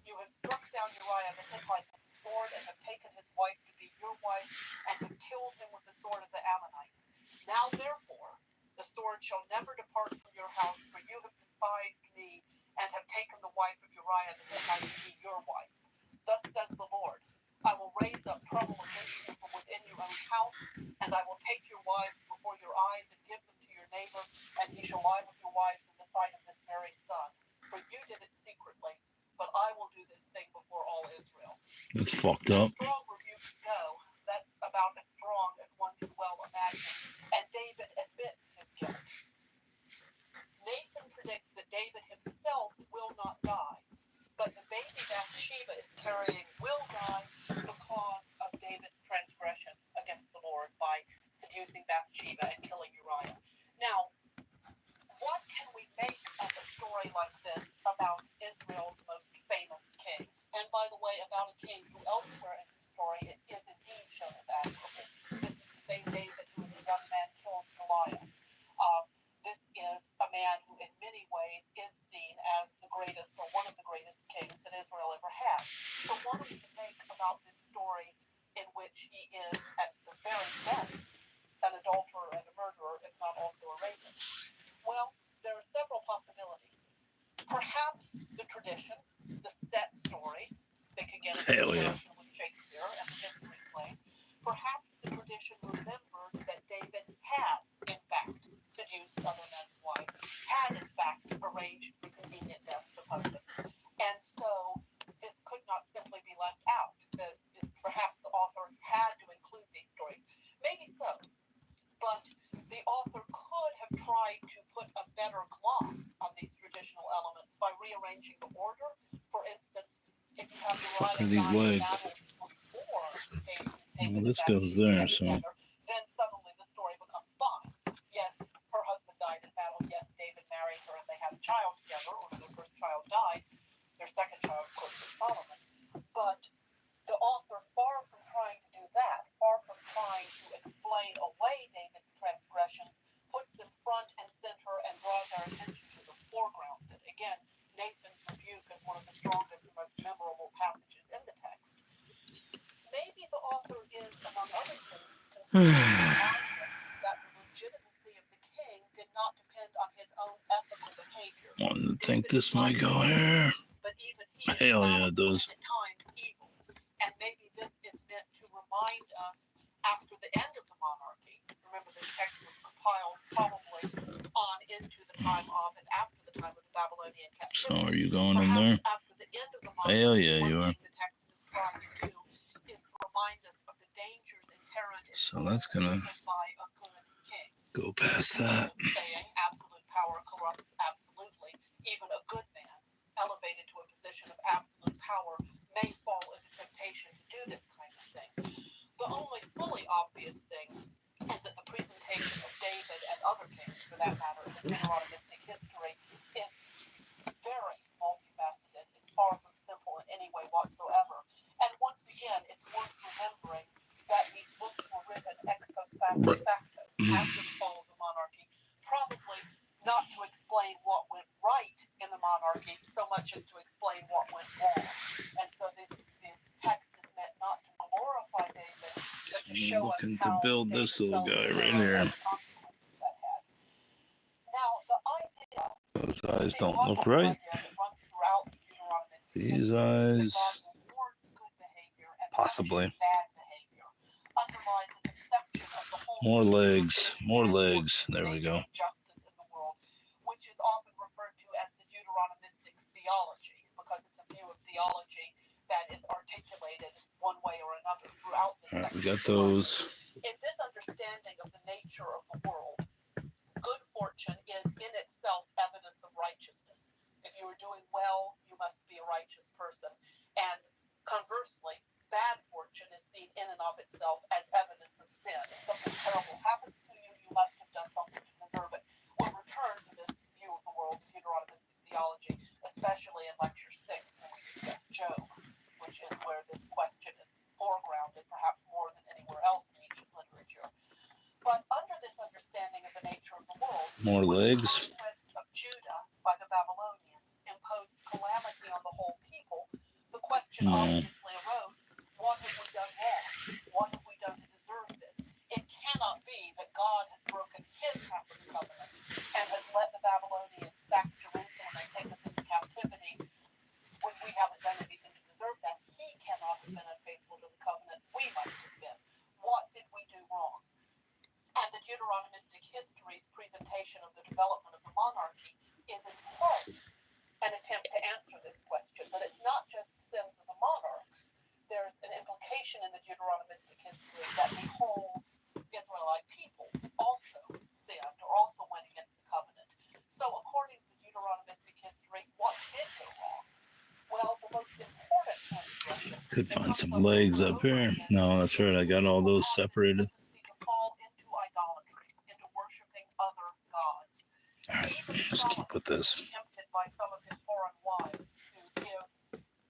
You have struck down Uriah the Hittite with the sword and have taken his wife to be your wife and have killed him with the sword of the Ammonites. Now therefore, the sword shall never depart from your house, for you have despised me and have taken the wife of Uriah the Hittite to be your wife. Thus says the Lord, I will raise up trouble against you from within your own house, and I will take your wives before your eyes and give them to your neighbor, and he shall lie with your wives in the sight of this very sun. For you did it secretly, but I will do this thing before all Israel. That's fucked up. As strong rebukes go, that's about as strong as one can well imagine. And David admits his guilt. Nathan predicts that David himself will not die, but the baby Bathsheba is carrying will die because of David's transgression against the Lord by seducing Bathsheba and killing Uriah. Now, what can we make of a story like this about Israel's most famous king? And by the way, about a king who elsewhere in the story is indeed shown as admirable. This is the same David who, as a young man, kills Goliath. This is a man who in many ways is seen as the greatest or one of the greatest kings that Israel ever had. So what are we to make about this story in which he is at the very best an adulterer and a murderer, if not also a rapist? Well, there are several possibilities. Perhaps the tradition, the set stories, think again of the comparison with Shakespeare and the history plays. Perhaps the tradition remembered that David had, in fact, seduced other men's wives, had, in fact, arranged for convenient deaths of husbands. And so this could not simply be left out. Perhaps the author had to include these stories. Maybe so. But the author could have tried to put a better gloss on these traditional elements by rearranging the order. For instance, if you have Uriah dying in battle before David this goes there, so then suddenly the story becomes fine. Yes, her husband died in battle. Yes, David married her and they had a child together, or their first child died. Their second child, of course, was Solomon. But the author, far from trying to do that, far from trying to explain away David's transgressions, puts them front and center and draws our attention to them, foregrounds it. Again, Nathan's rebuke is one of the strongest and most memorable passages in the text. Maybe the author is, among other things, concerned to remind us that the legitimacy of the king did not depend on his own ethical behavior. Wanted to think this might go here. But even he Hell yeah, it does. at times evil. And maybe this is meant to remind us after the end of the monarchy. Remember, this text was compiled probably on into the time of and after the time of the Babylonian captivity. So are you going Perhaps in there? after the end of the monarchy, Hell yeah, you are. the text is trying to do is to remind us of the dangers inherent in So that's gonna by a good king. go past that. Saying absolute power corrupts absolutely. Even a good man, elevated to a position of absolute power, may fall into temptation to do this kind of thing. The only fully obvious thing is that the presentation of David and other kings, for that matter, in the Deuteronomistic history is very multifaceted, is far from simple in any way whatsoever. And once again, it's worth remembering that these books were written ex post facto, after the fall of the monarchy, probably not to explain what went right in the monarchy, monarchy so much as to explain what went wrong. And so this text is meant not to glorify David, but to show us Looking how to build David this little felt guy the right error here. and the consequences that had. Now, the idea, Those the eyes don't look theological right. idea that runs throughout Deuteronomistic These history, that eyes, God rewards good behavior and possibly. punishes bad behavior, underlies a conception of the whole More nature of legs, good more and legs. the There we nature go. of justice in the world, which is often referred to as the Deuteronomistic theology, because it's a view of theology that is articulated one way or another throughout this All right, we section. got those. In this understanding of the nature of the world, good fortune is in itself evidence of righteousness. If you are doing well, you must be a righteous person. And conversely, bad fortune is seen in and of itself as evidence of sin. If something terrible happens to you, you must have done something to deserve it. We'll return to this view of the world in Deuteronomistic theology, especially in Lecture 6 when we discuss Job, which is where this question is foregrounded, perhaps more than anywhere else in ancient literature. But under this understanding of the nature of the world, More when the legs. conquest of Judah by the Babylonians imposed calamity on the whole people, the question obviously arose, what have we done wrong? What have we done to deserve this? It cannot be that God has broken his half of the covenant and has let the Babylonians sack Jerusalem and take us into captivity when we haven't done anything to deserve that. He cannot have been unfaithful to the covenant. We must have been. What did we do wrong? And the Deuteronomistic history's presentation of the development of the monarchy is in part an attempt to answer this question. But it's not just sins of the monarchs. There's an implication in the Deuteronomistic history that the whole Israelite people also sinned or also went against the covenant. So according to Deuteronomistic history, what did go wrong? Well, the most important transgression Could find some legs up here. No, that's right. I got all those separated. to fall into idolatry, into worshiping other gods. All right, Even let's keep with Solomon this. was tempted by some of his foreign wives to give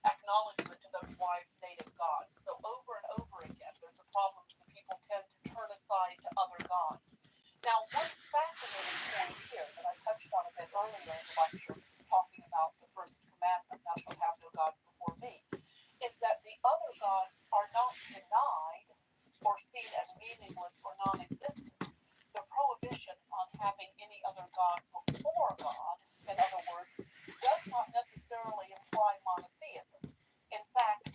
acknowledgement to those wives' native gods. So over and over again, there's a problem that the people tend to turn aside to other gods. Now, one fascinating point here that I touched on a bit earlier in the lecture, talking about the first commandment, thou shalt have no gods before me, is that the other gods are not denied or seen as meaningless or non-existent. The prohibition on having any other god before God, in other words, does not necessarily imply monotheism. In fact,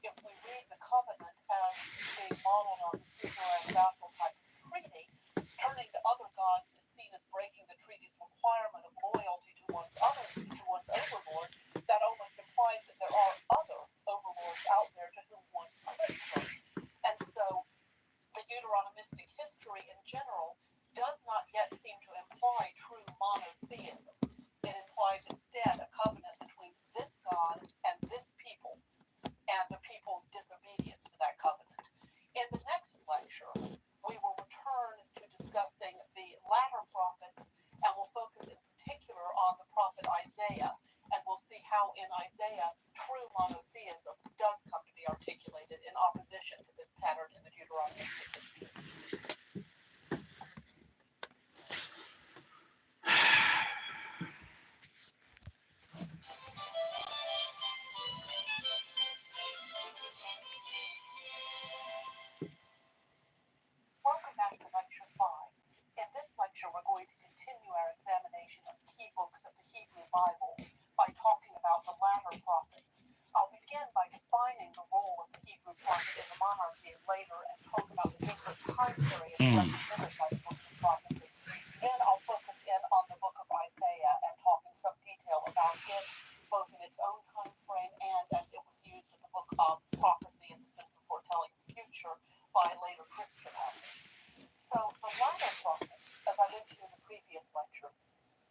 if we read the covenant as being modeled on the suzerain vassal type of treaty, turning to other gods is seen as breaking the treaty's requirement of loyalty to one's overlord. That almost implies that there are other overlords out there to whom one could turn. And so the Deuteronomistic history in general does not yet seem to imply true monotheism. It implies instead a covenant between this God and this people, and the people's disobedience to that covenant. In the next lecture, we will return to discussing the latter prophets, and we'll focus in particular on the prophet Isaiah, and we'll see how in Isaiah true monotheism does come to be articulated in opposition to this pattern in the Deuteronomistic history. Welcome back to Lecture 5. In this lecture, we're going to continue our examination of key books of the Hebrew Bible by talking about the latter prophets. I'll begin by defining the role of the Hebrew prophet in the monarchy later and talk about the different time periods represented by the books of prophecy. Then I'll focus in on the book of Isaiah and talk in some detail about it, both in its own time frame and as it was used as a book of prophecy in the sense of foretelling the future by later Christian authors. So the latter prophets, as I mentioned in the previous lecture,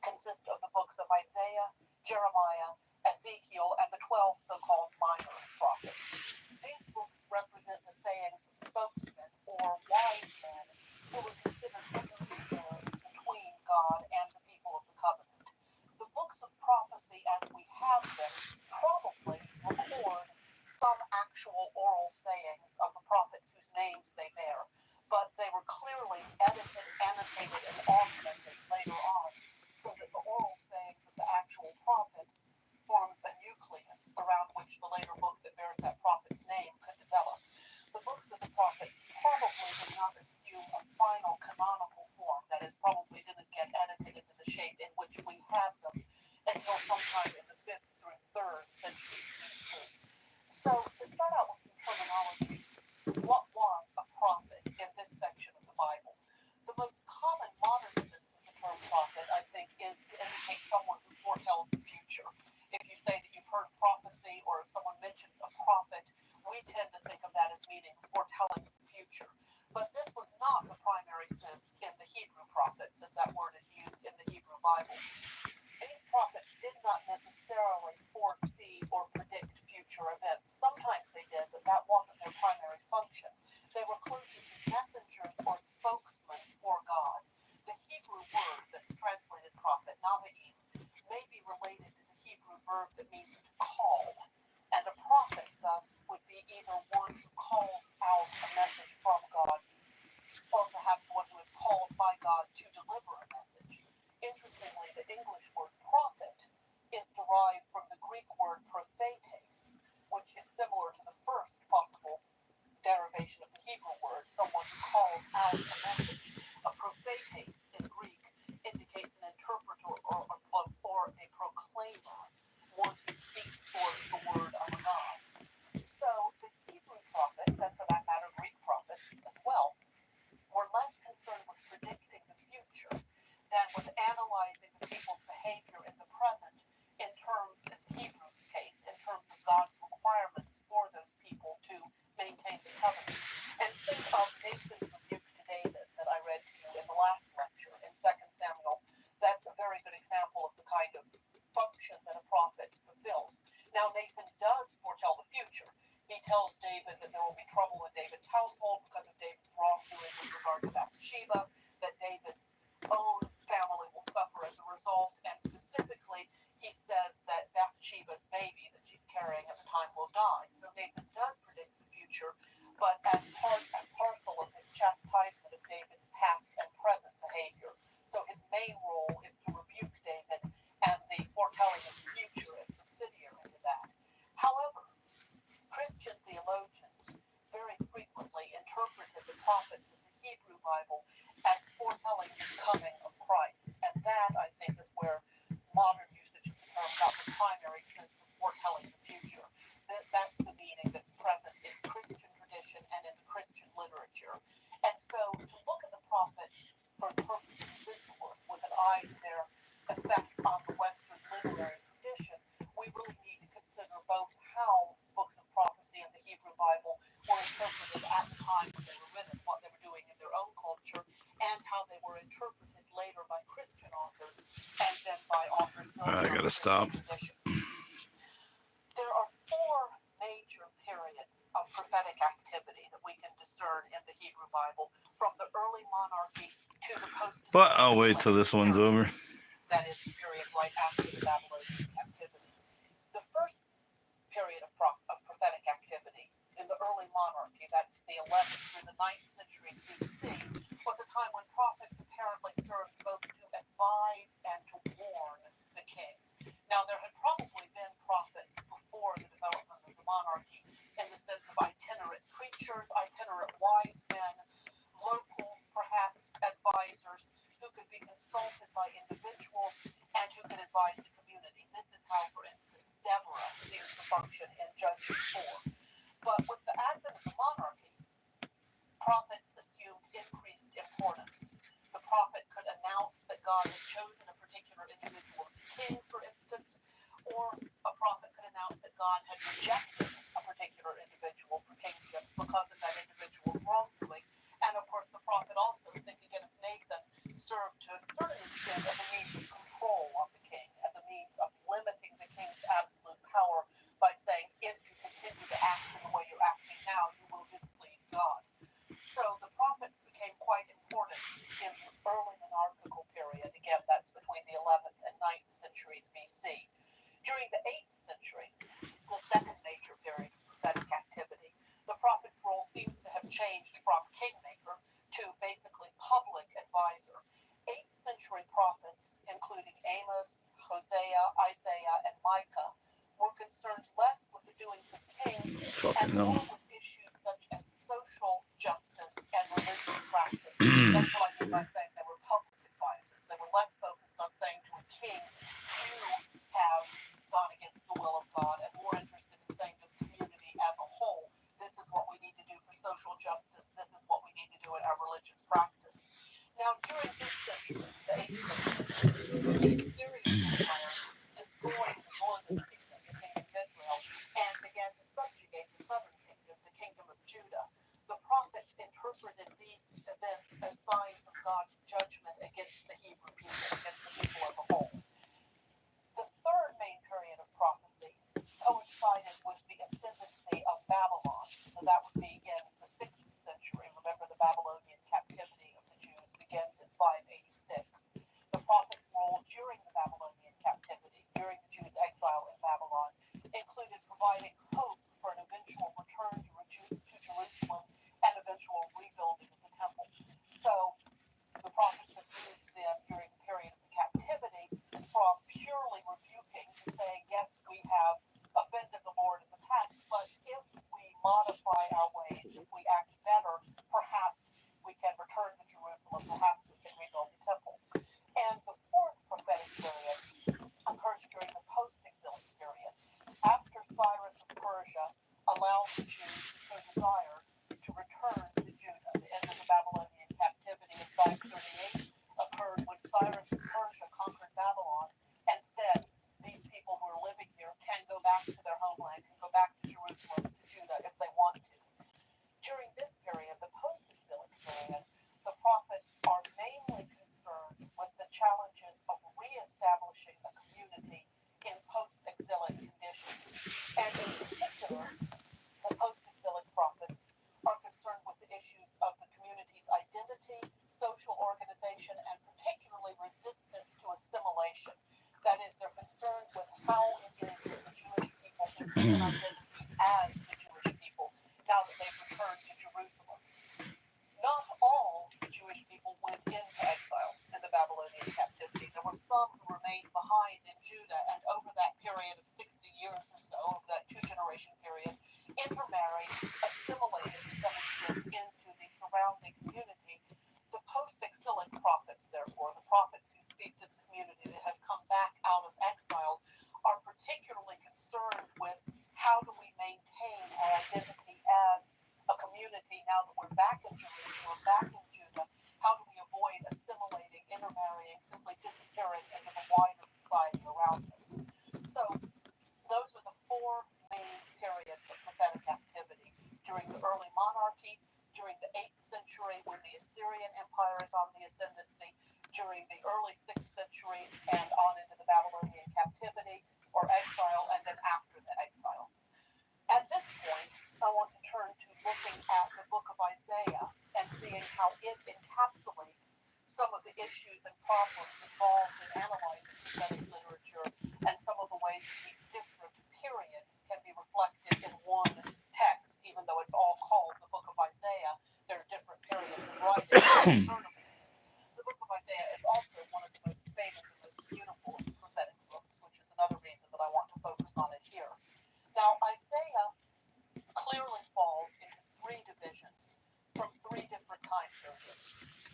consist of the books of Isaiah, Jeremiah, Ezekiel, and the 12 so-called minor prophets. These books represent the sayings of spokesmen or wise men who were considered intermediaries between God and the people of the covenant. The books of prophecy, as we have them, probably record some actual oral sayings of the prophets whose names they bear, but they were clearly edited, annotated, and augmented later on, so that the oral sayings of the actual prophet forms a nucleus around which the later book that bears that prophet's name could develop. The books of the prophets probably did not assume a final canonical form, that is, probably didn't get edited into the shape in which we have them until sometime in the 5th through 3rd centuries BC. So, to start out with some terminology, what was a prophet in this section of the Bible? The most common modern sense of the term prophet, I think, is to indicate someone who foretells the future. If you say that you've heard prophecy, or if someone mentions a prophet, we tend to think of that as meaning foretelling of the future. But this was not the primary sense in the Hebrew prophets, as that word is used in the Hebrew Bible. These prophets did not necessarily foresee or predict future events. Sometimes they did, but that wasn't their primary function. They were closer to messengers or spokesmen for God. The Hebrew word that's translated prophet, nava'im, may be related to the Hebrew verb that means to call. And a prophet, thus, would be either one who calls out a message from God, or perhaps one who is called by God to deliver a message. Interestingly, the English word prophet is derived from the Greek word prophetes, which is similar to the first possible derivation of the Hebrew word, someone who calls out a message. A prophetes in Greek indicates an interpreter or a proclaimer, one who speaks forth the word of God. So the Hebrew prophets, and for that matter Greek prophets as well, were less concerned with predicting the future than with analyzing the people's behavior in the present in terms, in the Hebrew case, in terms of God's requirements for those people to maintain the covenant. And think of Nathan's rebuke to David that I read to you in the last lecture in 2 Samuel. That's a very good example of the kind of function that a prophet fulfills. Now, Nathan does foretell the future. He tells David that there will be trouble in David's household because of David's wrongdoing with regard to Bathsheba, that David's own family will suffer as a result, and specifically, he says that Bathsheba's baby that she's carrying at the time will die. So Nathan does predict the future, but as part and parcel of his chastisement of David's past and present behavior. So his main role is to rebuke David, and the foretelling of the future is subsidiary to that. However, Christian theologians very frequently interpreted the prophets of the Hebrew Bible as foretelling the coming of Christ. And that, I think, is where modern usage of the term got the primary sense of foretelling the future. That's the meaning that's present in Christian tradition and in the Christian literature. And so to look at the prophets for the purpose of discourse with an eye to their effect on the Western literary tradition, we really need to consider both how books of prophecy in the Hebrew Bible were interpreted at the time when they were written, what they were doing in their own culture, and how they were interpreted later by Christian authors and then by authors building I on gotta the stop. Christian tradition. There are 4 major periods of prophetic activity that we can discern in the Hebrew Bible, from the early monarchy to the post. But I'll wait till this one's over. That is the period right after the Babylonian captivity. The first period of prophetic activity in the early monarchy, that's the 11th through the 9th centuries BC, was a time when prophets apparently served both to advise and to warn the kings. Now, there had probably been prophets before the development of the monarchy in the sense of itinerant preachers, itinerant wise men, local, perhaps, advisors who could be consulted by individuals and who could advise the community. This is how, for instance, Deborah seems to function in Judges 4. But with the advent of the monarchy, prophets assumed increased importance. The prophet could announce that God had chosen a particular individual king, for instance, or a prophet could announce that God had rejected a particular individual for kingship because of that individual's wrongdoing. And of course, the prophet also, think again of Nathan, served to a certain extent as a means of control of the king, as a means of limiting the king's absolute power by saying, if you continue to act in the way you're acting now, you will displease God. So the prophets became quite important in the early monarchical period. Again, that's between the 11th and 9th centuries BC. During the 8th century, the second major period of prophetic activity, the prophet's role seems to have changed from kingmaker to basically public advisor. 8th century prophets, including Amos, Amos, Hosea, Isaiah, and Micah were concerned less with the doings of kings and more with issues such as social justice and religious practice. That's what I mean by saying they were public advisors. They were less focused on saying to a king, you have gone against the will of God, and more interested in saying to the community as a whole, this is what we need to do for social justice, this is what we need to do in our religious practice. Now, during this century, the 8th century, the Assyrian Empire destroyed the northern kingdom, the kingdom of Israel, and began to subjugate the southern kingdom, the kingdom of Judah. The prophets interpreted these events as signs of God's judgment against the Hebrew people, against the people as a whole. The third main period of prophecy coincided with the ascendancy of Babylon. So that would be in the 6th century. Remember, the Babylonian captivity of the Jews begins in 586. The prophets' role during the Babylonian captivity, during the Jews' exile in Babylon, included providing hope for an eventual return to Jerusalem and eventual rebuilding of the temple. So the prophets have moved then during the period of the captivity from purely rebuking to saying, yes, we have offended the Lord in the past, but if we modify our ways, if we act better, perhaps we can return to Jerusalem, perhaps we can rebuild the temple. And the fourth prophetic period occurs during the post-exilic period. After Cyrus of Persia allowed the Jews who so desired to return to Judah, the end of the Babylonian captivity in 538 occurred when Cyrus of Persia conquered Babylon and said, these people who are living here can go back to their homeland, can go back to Jerusalem, to Judah, if they want to. During this period, the post-exilic period, the prophets are mainly concerned with the challenges of reestablishing a community in post-exilic conditions. And in particular, the post-exilic prophets are concerned with the issues of the community's identity, social organization, and particularly resistance to assimilation. That is, they're concerned with how it is that the Jewish people can keep an identity as the Jewish people now that they've returned to Jerusalem. Not all the Jewish people went into exile in the Babylonian captivity. There were some who remained behind in Judah, and over that period of 60 years or so, over that two-generation period, intermarried, assimilated to some extent into the surrounding community. The post-exilic prophets, therefore, the prophets who speak to the community that has come back out of exile, are particularly concerned with how do we maintain our identity as a community now that we're back in Jerusalem, back in Judah. How do we avoid assimilating, intermarrying, simply disappearing into the wider society around us? So those are the four main periods of prophetic activity. During the early monarchy, during the 8th century when the Assyrian Empire is on the ascendancy, during the early 6th century and on into the Babylonian captivity or exile, and then after the exile. At this point, I want to turn to looking at the book of Isaiah and seeing how it encapsulates some of the issues and problems involved in analyzing prophetic literature and some of the ways that these different periods can be reflected in one text, even though it's all called the book of Isaiah. There are different periods of writing discernible. The book of Isaiah is also one of the most famous and most beautiful of the prophetic books, which is another reason that I want to focus on it here. Now, Isaiah clearly falls into three divisions from three different time periods.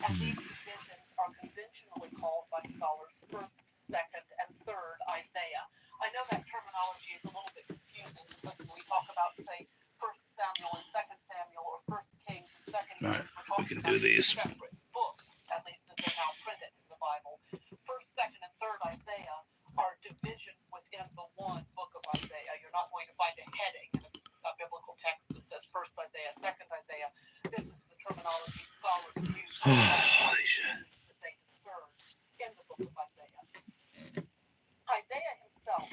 And these divisions are conventionally called by scholars 1st, 2nd, and 3rd Isaiah. I know that terminology is a little bit confusing because when we talk about, say, 1st Samuel and 2nd Samuel, or 1st Kings and 2nd Kings, we're talking about separate books, at least as they're now printed in the Bible. 1st, 2nd, and 3rd Isaiah are divisions within the one book of Isaiah. You're not going to find a heading in a biblical text that says 1st Isaiah, 2nd Isaiah. This is the terminology scholars use that they discern in the book of Isaiah. Isaiah himself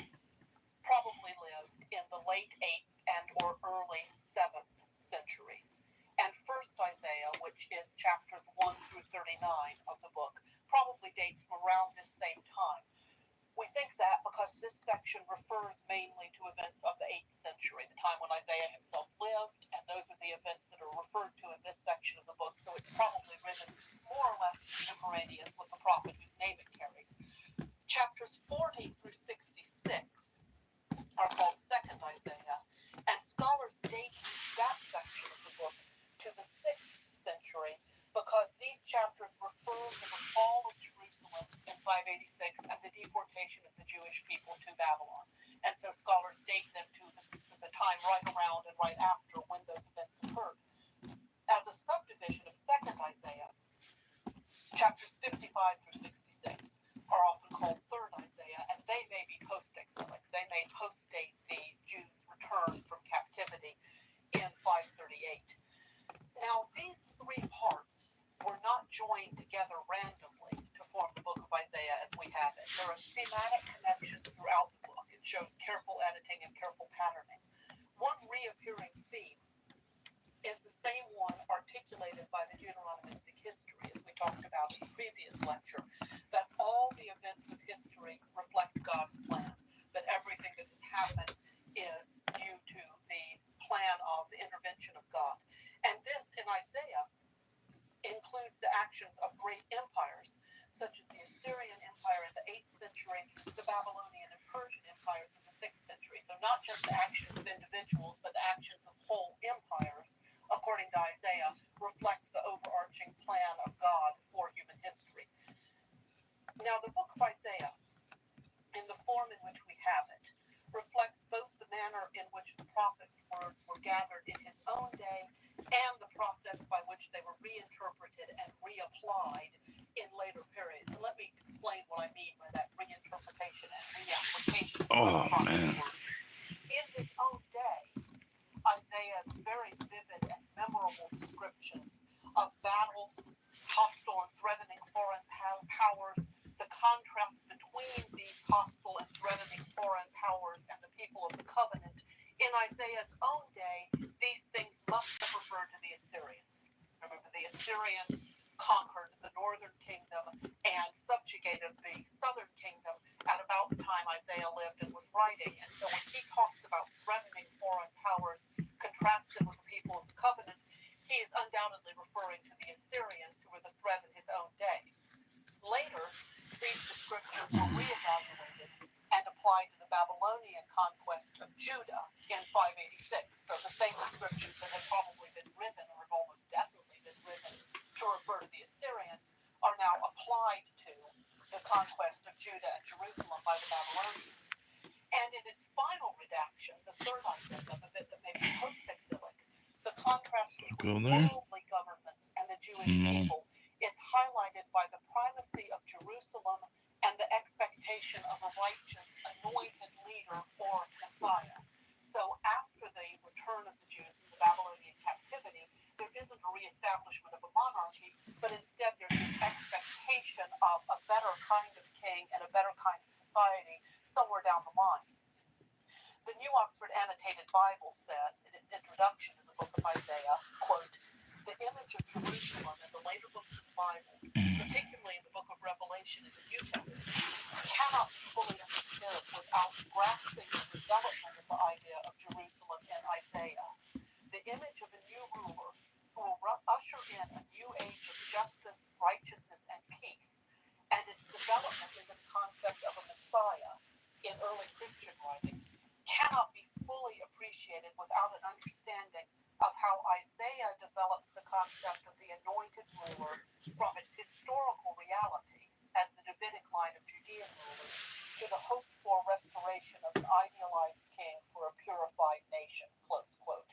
probably lived in the late 8th and or early 7th centuries. And 1st Isaiah, which is chapters 1 through 39 of the book, probably dates from around this same time. We think that because this section refers mainly to events of the 8th century, the time when Isaiah himself lived, and those are the events that are referred to in this section of the book, so it's probably written more or less contemporaneous with the prophet whose name it carries. Chapters 40 through 66 are called Second Isaiah, and scholars date that section of the book to the 6th century because these chapters refer to the fall of Jerusalem in 586 and the deportation of the Jewish people to Babylon. And so scholars date them to the time right around and right after when those events occurred. As a subdivision of Second Isaiah, chapters 55 through 66 are often called Third Isaiah, and they may be post-exilic. They may post-date the Jews' return from captivity in 538. Now, these three parts were not joined together randomly to form the book of Isaiah as we have it. There are thematic connections throughout the book. It shows careful editing and careful patterning. One reappearing theme is the same one articulated by the Deuteronomistic history, as we talked about in the previous lecture, that all the events of history reflect God's plan, that everything that has happened is due to the plan of the intervention of God. And this, in Isaiah, includes the actions of great empires, such as the Assyrian Empire in the 8th century, the Babylonian and Persian empires in the 6th century. So not just the actions of individuals, but the actions of whole empires, according to Isaiah, reflect the overarching plan of God for human history. Now, the book of Isaiah, in the form in which we have it, reflects both the manner in which the prophet's words were gathered in his own day and the process by which they were reinterpreted and reapplied in later periods. And let me explain what I mean by that reinterpretation and reapplication of the prophet's words. In his own day, Isaiah's very vivid and memorable descriptions of battles, hostile and threatening foreign powers, the contrast between these hostile and threatening foreign powers and the people of the covenant. In Isaiah's own day, these things must have referred to the Assyrians. Remember, the Assyrians conquered the northern kingdom and subjugated the southern kingdom at about the time Isaiah lived and was writing. And so when he talks about threatening foreign powers contrasted with the people of the covenant, he is undoubtedly referring to the Assyrians who were the threat in his own day. Later, these descriptions were reevaluated and applied to the Babylonian conquest of Judah in 586. So the same descriptions that had probably been written, or have almost definitely been written, to refer to the Assyrians are now applied to the conquest of Judah and Jerusalem by the Babylonians. And in its final redaction, the third Isaiah, the bit that may be post-exilic, the contrast between worldly governments and the Jewish people is highlighted by the primacy of Jerusalem and the expectation of a righteous, anointed leader or Messiah. So after the return of the Jews from the Babylonian captivity, there isn't a reestablishment of a monarchy, but instead there's this expectation of a better kind of king and a better kind of society somewhere down the line. The New Oxford Annotated Bible says in its introduction to the book of Isaiah, quote, "The image of Jerusalem in the later books of the Bible, particularly in the book of Revelation in the New Testament, cannot be fully understood without grasping the development of the idea of Jerusalem in Isaiah. The image of a new ruler who will usher in a new age of justice, righteousness, and peace, and its development into the concept of a Messiah in early Christian writings cannot be fully appreciated without an understanding of how Isaiah developed the concept of the anointed ruler from its historical reality as the Davidic line of Judean rulers to the hoped-for restoration of an idealized king for a purified nation," close quote.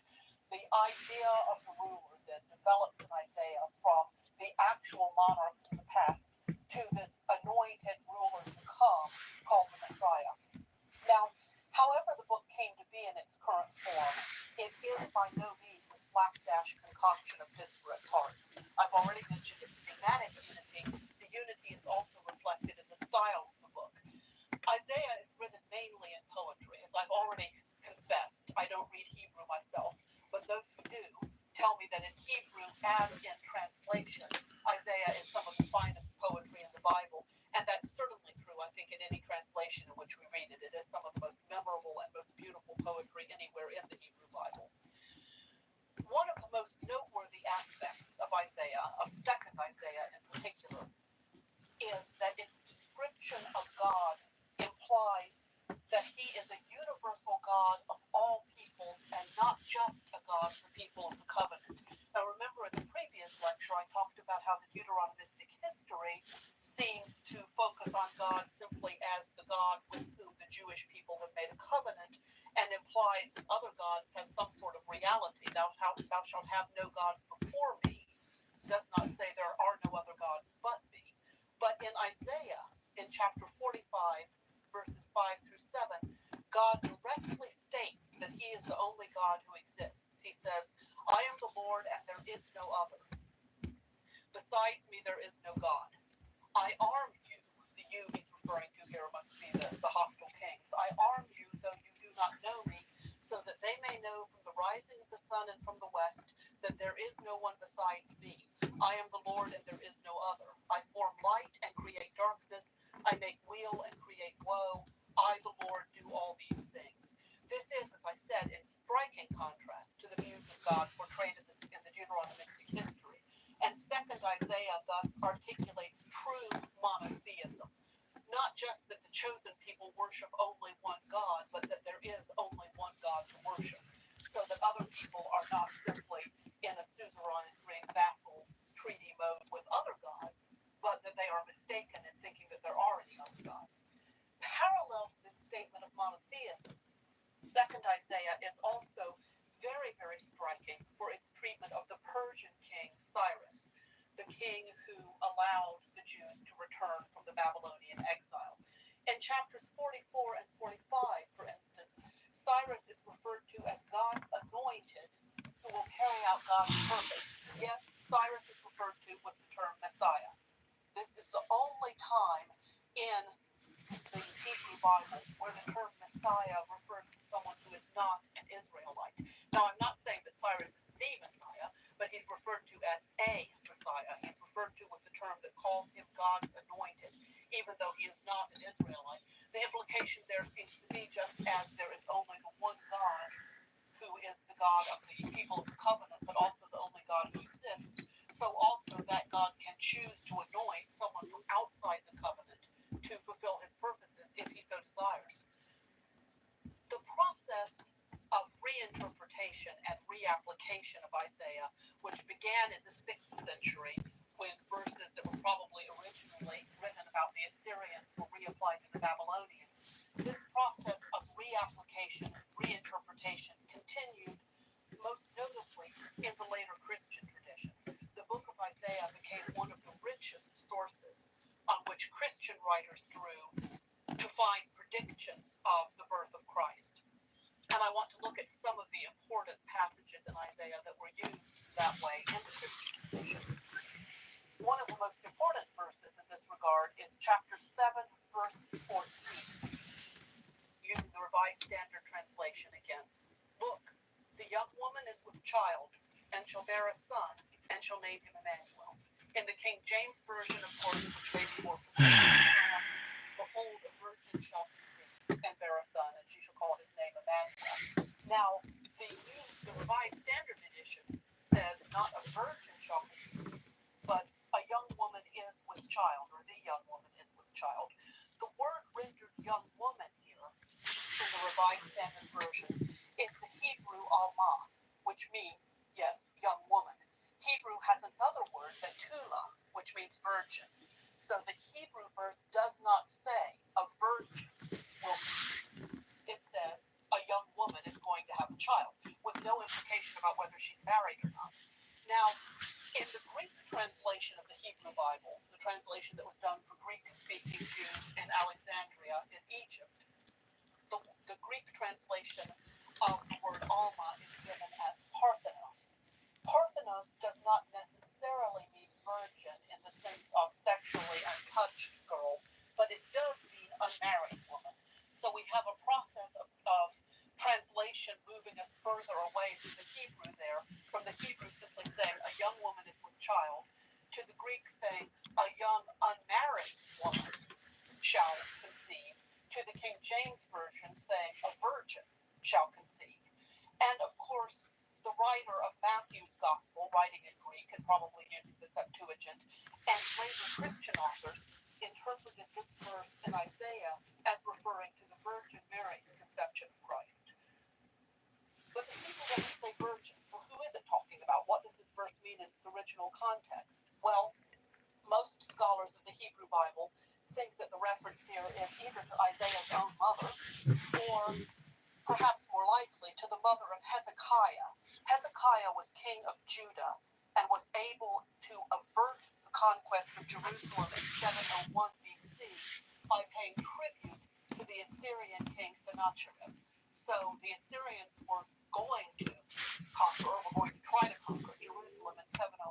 The idea of the ruler that develops in Isaiah from the actual monarchs of the past to this anointed ruler to come called the Messiah. Now, however the book came to be in its current form, it is by no means a slapdash concoction of disparate parts. I've already mentioned its thematic unity. The unity is also reflected in the style of the book. Isaiah is written mainly in poetry. As I've already confessed, I don't read Hebrew myself, but those who do tell me that in Hebrew, as in translation, Isaiah is some of the finest poetry in the Bible, and that's certainly true, I think, in any translation in which we read it. It is some of the most memorable and most beautiful poetry anywhere in the Hebrew Bible. One of the most noteworthy aspects of Isaiah, of Second Isaiah in particular, is that its description description of God implies that he is a universal God of all peoples and not just a God for people of the covenant. Now remember, in the previous lecture I talked about how the Deuteronomistic history seems to focus on God simply as the God with whom the Jewish people have made a covenant, and implies that other gods have some sort of reality. Thou shalt have no gods before me. Does not say there are no other gods but me. But in Isaiah, in chapter 45, verses 5 through 7, God directly states that he is the only God who exists. He says, I am the Lord and there is no other. Besides me there is no God. I arm you. The you he's referring to here must be the hostile kings. I arm you, though you do not know me, so that they may know from the rising of the sun and from the west that there is no one besides me. I am the Lord and there is no other. I form light and create darkness. I make weal and create woe. I, the Lord, do all these things. This is, as I said, in striking contrast to the views of God portrayed in the Deuteronomistic history. And second Isaiah thus articulates true monotheism. Not just that the chosen people worship only one God, but that there is only one God to worship. So that other people are not simply in a suzerain vassal treaty mode with other gods, but that they are mistaken in thinking that there are any other gods. Parallel to this statement of monotheism, second Isaiah is also very, very striking for its treatment of the Persian king Cyrus, the king who allowed the Jews to return from the Babylonian exile. In chapters 44 and 45, for instance, Cyrus is referred to as God's anointed, who will carry out God's purpose. Yes, Cyrus is referred to with the term Messiah. This is the only time in the Hebrew Bible where the term Messiah refers to someone who is not an Israelite. Now, I'm not saying that Cyrus is the Messiah, but he's referred to as a Messiah. He's referred to with the term that calls him God's anointed, even though he is not an Israelite. The implication there seems to be just as there is only the one God who is the God of the people of the covenant, but also the only God who exists, so also that God can choose to anoint someone from outside the covenant to fulfill his purposes if he so desires. The process of reinterpretation and reapplication of Isaiah, which began in the 6th century with verses that were probably originally written about the Assyrians were reapplied to the Babylonians, this process of reapplication and reinterpretation continued most notably in the later Christian tradition. The book of Isaiah became one of the richest sources on which Christian writers drew to find predictions of the birth of Christ. And I want to look at some of the important passages in Isaiah that were used that way in the Christian tradition. One of the most important verses in this regard is chapter 7, verse 14, using the Revised Standard Translation again. Look, the young woman is with child, and shall bear a son, and shall name him Emmanuel. In the King James Version, of course, which may be more familiar, behold, a virgin shall conceive and bear a son, and she shall call his name Emmanuel. Now, the Revised Standard Edition says not a virgin shall conceive, but a young woman is with child, or the young woman is with child. The word rendered young woman here in the Revised Standard Version is the Hebrew alma, which means, yes, young woman. Hebrew has another word, betula, which means virgin. So the Hebrew verse does not say a virgin will conceive. It says a young woman is going to have a child, with no implication about whether she's married or not. Now, in the Greek translation of the Hebrew Bible, the translation that was done for Greek-speaking Jews in Alexandria in Egypt, the Greek translation of the word alma is given as parthenos. Parthenos does not necessarily mean virgin in the sense of sexually untouched girl, but it does mean unmarried woman. So we have a process of translation moving us further away from the Hebrew there, from the Hebrew simply saying a young woman is with child, to the Greek saying a young unmarried woman shall conceive, to the King James Version saying a virgin shall conceive. And of course, the writer of Matthew's Gospel, writing in Greek and probably using the Septuagint, and later Christian authors interpreted this verse in Isaiah as referring to the Virgin Mary's conception of Christ. But the Hebrew doesn't say virgin, so who is it talking about? What does this verse mean in its original context? Well, most scholars of the Hebrew Bible think that the reference here is either to Isaiah's own mother, or perhaps more likely to the mother of Hezekiah. Hezekiah was king of Judah and was able to avert the conquest of Jerusalem in 701 BC by paying tribute to the Assyrian king Sennacherib. So the Assyrians were going to conquer, or were going to try to conquer Jerusalem in 701.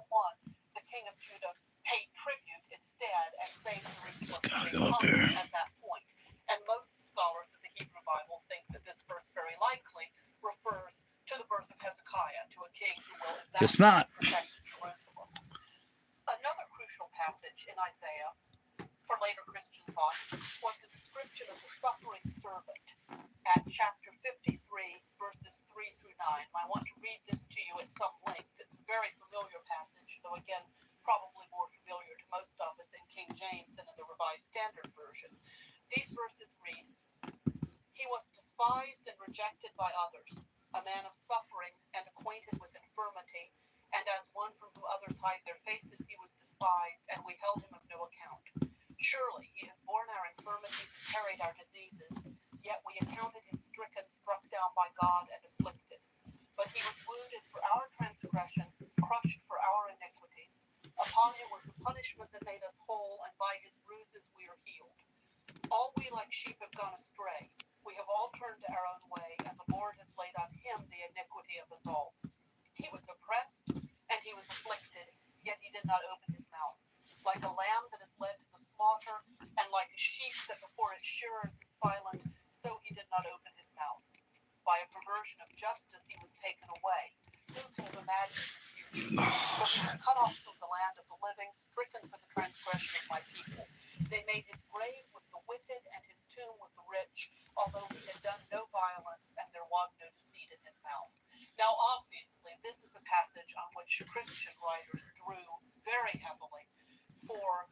The king of Judah paid tribute instead and saved Jerusalem from being conquered at that point. And most scholars of the Hebrew Bible think that this verse very likely refers to the birth of Hezekiah, to a king who will in that way protect Jerusalem. Another crucial passage in Isaiah for later Christian thought was the description of the suffering servant at chapter 53, verses 3 through 9. I want to read this to you at some length. It's a very familiar passage, though again, probably more familiar to most of us in King James than in the Revised Standard Version. These verses read, "He was despised and rejected by others, a man of suffering and acquainted with infirmity, and as one from whom others hide their faces, he was despised, and we held him of no account. Surely he has borne our infirmities and carried our diseases, yet we accounted him stricken, struck down by God, and afflicted. But he was wounded for our transgressions, crushed for our iniquities. Upon him was the punishment that made us whole, and by his bruises we are healed. All we like sheep have gone astray. We have all turned to our own way, and the Lord has laid on him the iniquity of us all. He was oppressed, and he was afflicted, yet he did not open his mouth. Like a lamb that is led to the slaughter, and like a sheep that before its shearers is silent, so he did not open his mouth. By a perversion of justice he was taken away. Who can have imagined his future? For he was cut off from the land of the living, stricken for the transgression of my people. They made his grave with the wicked and his tomb with the rich, although he had done no violence and there was no deceit in his mouth." Now, obviously, this is a passage on which Christian writers drew very heavily for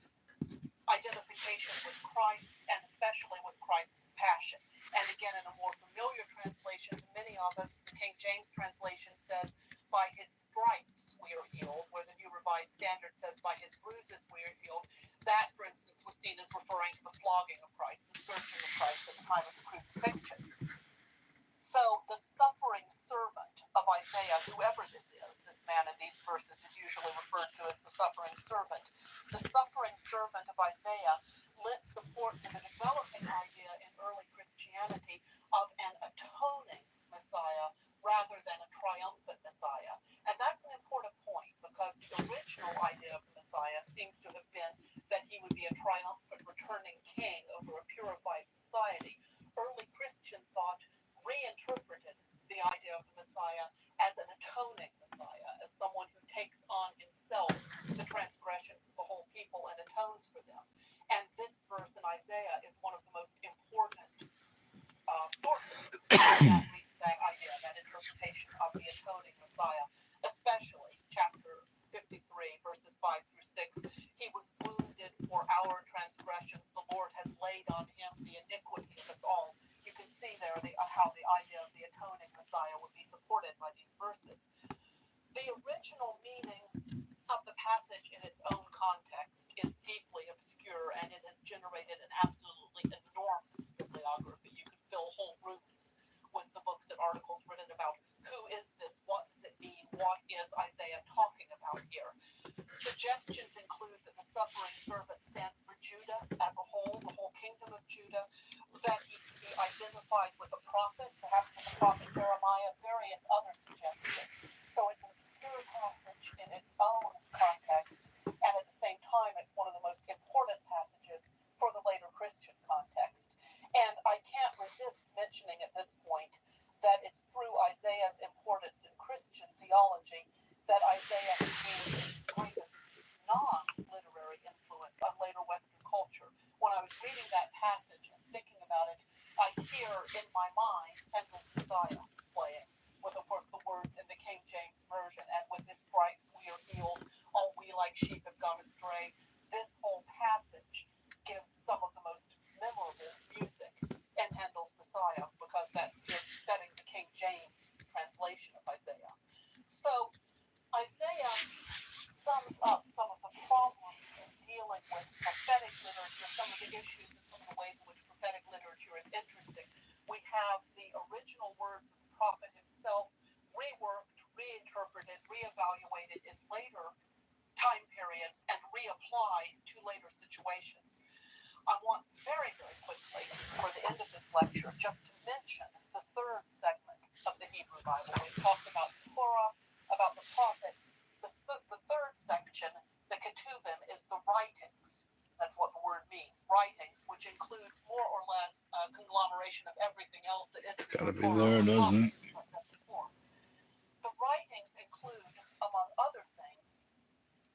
identification with Christ, and especially with Christ's passion. And again, in a more familiar translation to many of us, the King James translation says, "By his stripes we are healed," where the New Revised Standard says, "By his bruises we are healed." That, for instance, was seen as referring to the flogging of Christ, the scourging of Christ at the time of the crucifixion. So the suffering servant of Isaiah, whoever this man in these verses is usually referred to as the suffering servant. The suffering servant of Isaiah lent support to the developing idea in early Christianity of an atoning Messiah rather than a triumphant Messiah. And that's an important point, because the original idea of the Messiah seems to have been that he would be a triumphant returning king over a purified society. Early Christian thought reinterpreted the idea of the Messiah as an atoning Messiah, as someone who takes on himself the transgressions of the whole people and atones for them. And this verse in Isaiah is one of the most important sources of that idea, that interpretation of the atoning Messiah, especially chapter 53, verses 5 through 6. "He was wounded for our transgressions. The Lord has laid on him the iniquity of us all." You can see there how the idea of the atoning Messiah would be supported by these verses. The original meaning of the passage in its own context is deeply obscure, and it has generated an absolutely enormous bibliography. You could fill whole rooms with the books and articles written about who is this, what does it mean, what is Isaiah talking about here. Suggestions include that the suffering servant stands for Judah as a whole, the whole kingdom of Judah, that he's to be identified with a prophet, perhaps with the prophet Jeremiah, various other suggestions. So it's an obscure passage in its own context, and at the same time, it's one of the most important passages for the later Christian context. And I can't resist mentioning at this point that it's through Isaiah's importance in Christian theology that Isaiah has gained its greatest non-literary influence on later Western culture. When I was reading that passage and thinking about it, I hear in my mind Handel's Messiah playing, with, of course, the words in the King James Version, "And with his stripes we are healed, all we like sheep have gone astray." This whole passage gives Messiah, because that is setting the King James translation of Isaiah. So Isaiah sums up some of the problems in dealing with prophetic literature, some of the issues and some of the ways in which prophetic literature is interesting. We have the original words of the prophet himself reworked, reinterpreted, reevaluated in later time periods and reapplied to later situations. I want very, very quickly, for the end of this lecture, just to mention the third segment of the Hebrew Bible. We've talked about Torah, about the prophets. The third section, the Ketuvim, is the writings. That's what the word means, writings, which includes more or less a conglomeration of everything else that isn't It's got to be Torah there, or doesn't it? The writings include, among other things,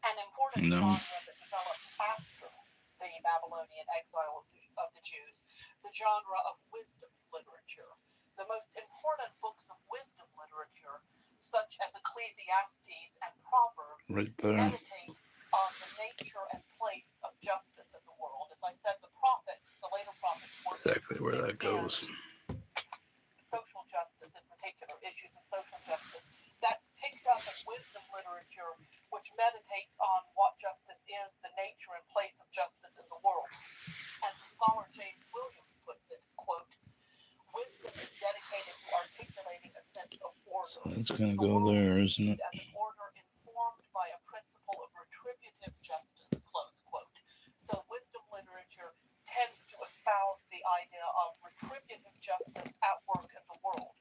an important No. genre that developed after the Babylonian exile of the Jews, the genre of wisdom literature. The most important books of wisdom literature, such as Ecclesiastes and Proverbs, Right there. meditate on the nature and place of justice in the world. As I said, the prophets, the later prophets, were Exactly where that goes. social justice, in particular, issues of social justice. That's picked up in wisdom literature, which meditates on what justice is, the nature and place of justice in the world. As the scholar James Williams puts it, quote, wisdom is dedicated to articulating a sense of order. So it's going to go there, isn't it? As an order informed by a principle of retributive justice, close quote. So wisdom literature tends to espouse the idea of retributive justice at work in the world.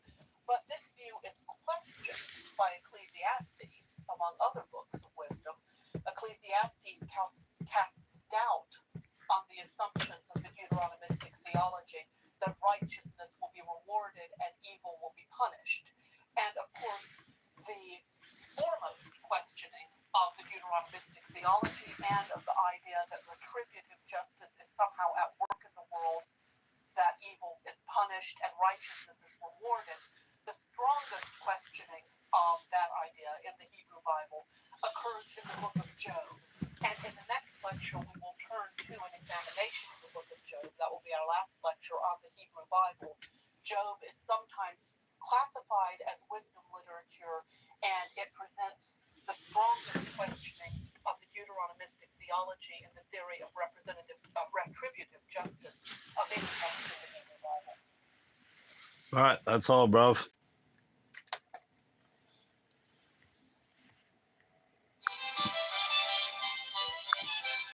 But this view is questioned by Ecclesiastes, among other books of wisdom. Ecclesiastes casts doubt on the assumptions of the Deuteronomistic theology that righteousness will be rewarded and evil will be punished. And of course, the foremost questioning of the Deuteronomistic theology and of the idea that retributive justice is somehow at work in the world, that evil is punished and righteousness is rewarded, the strongest questioning of that idea in the Hebrew Bible occurs in the book of Job. And in the next lecture, we will turn to an examination of the book of Job. That will be our last lecture on the Hebrew Bible. Job is sometimes classified as wisdom literature, and it presents the strongest questioning of the Deuteronomistic theology and the theory of retributive justice of any text in the Hebrew Bible. All right, that's all, bro.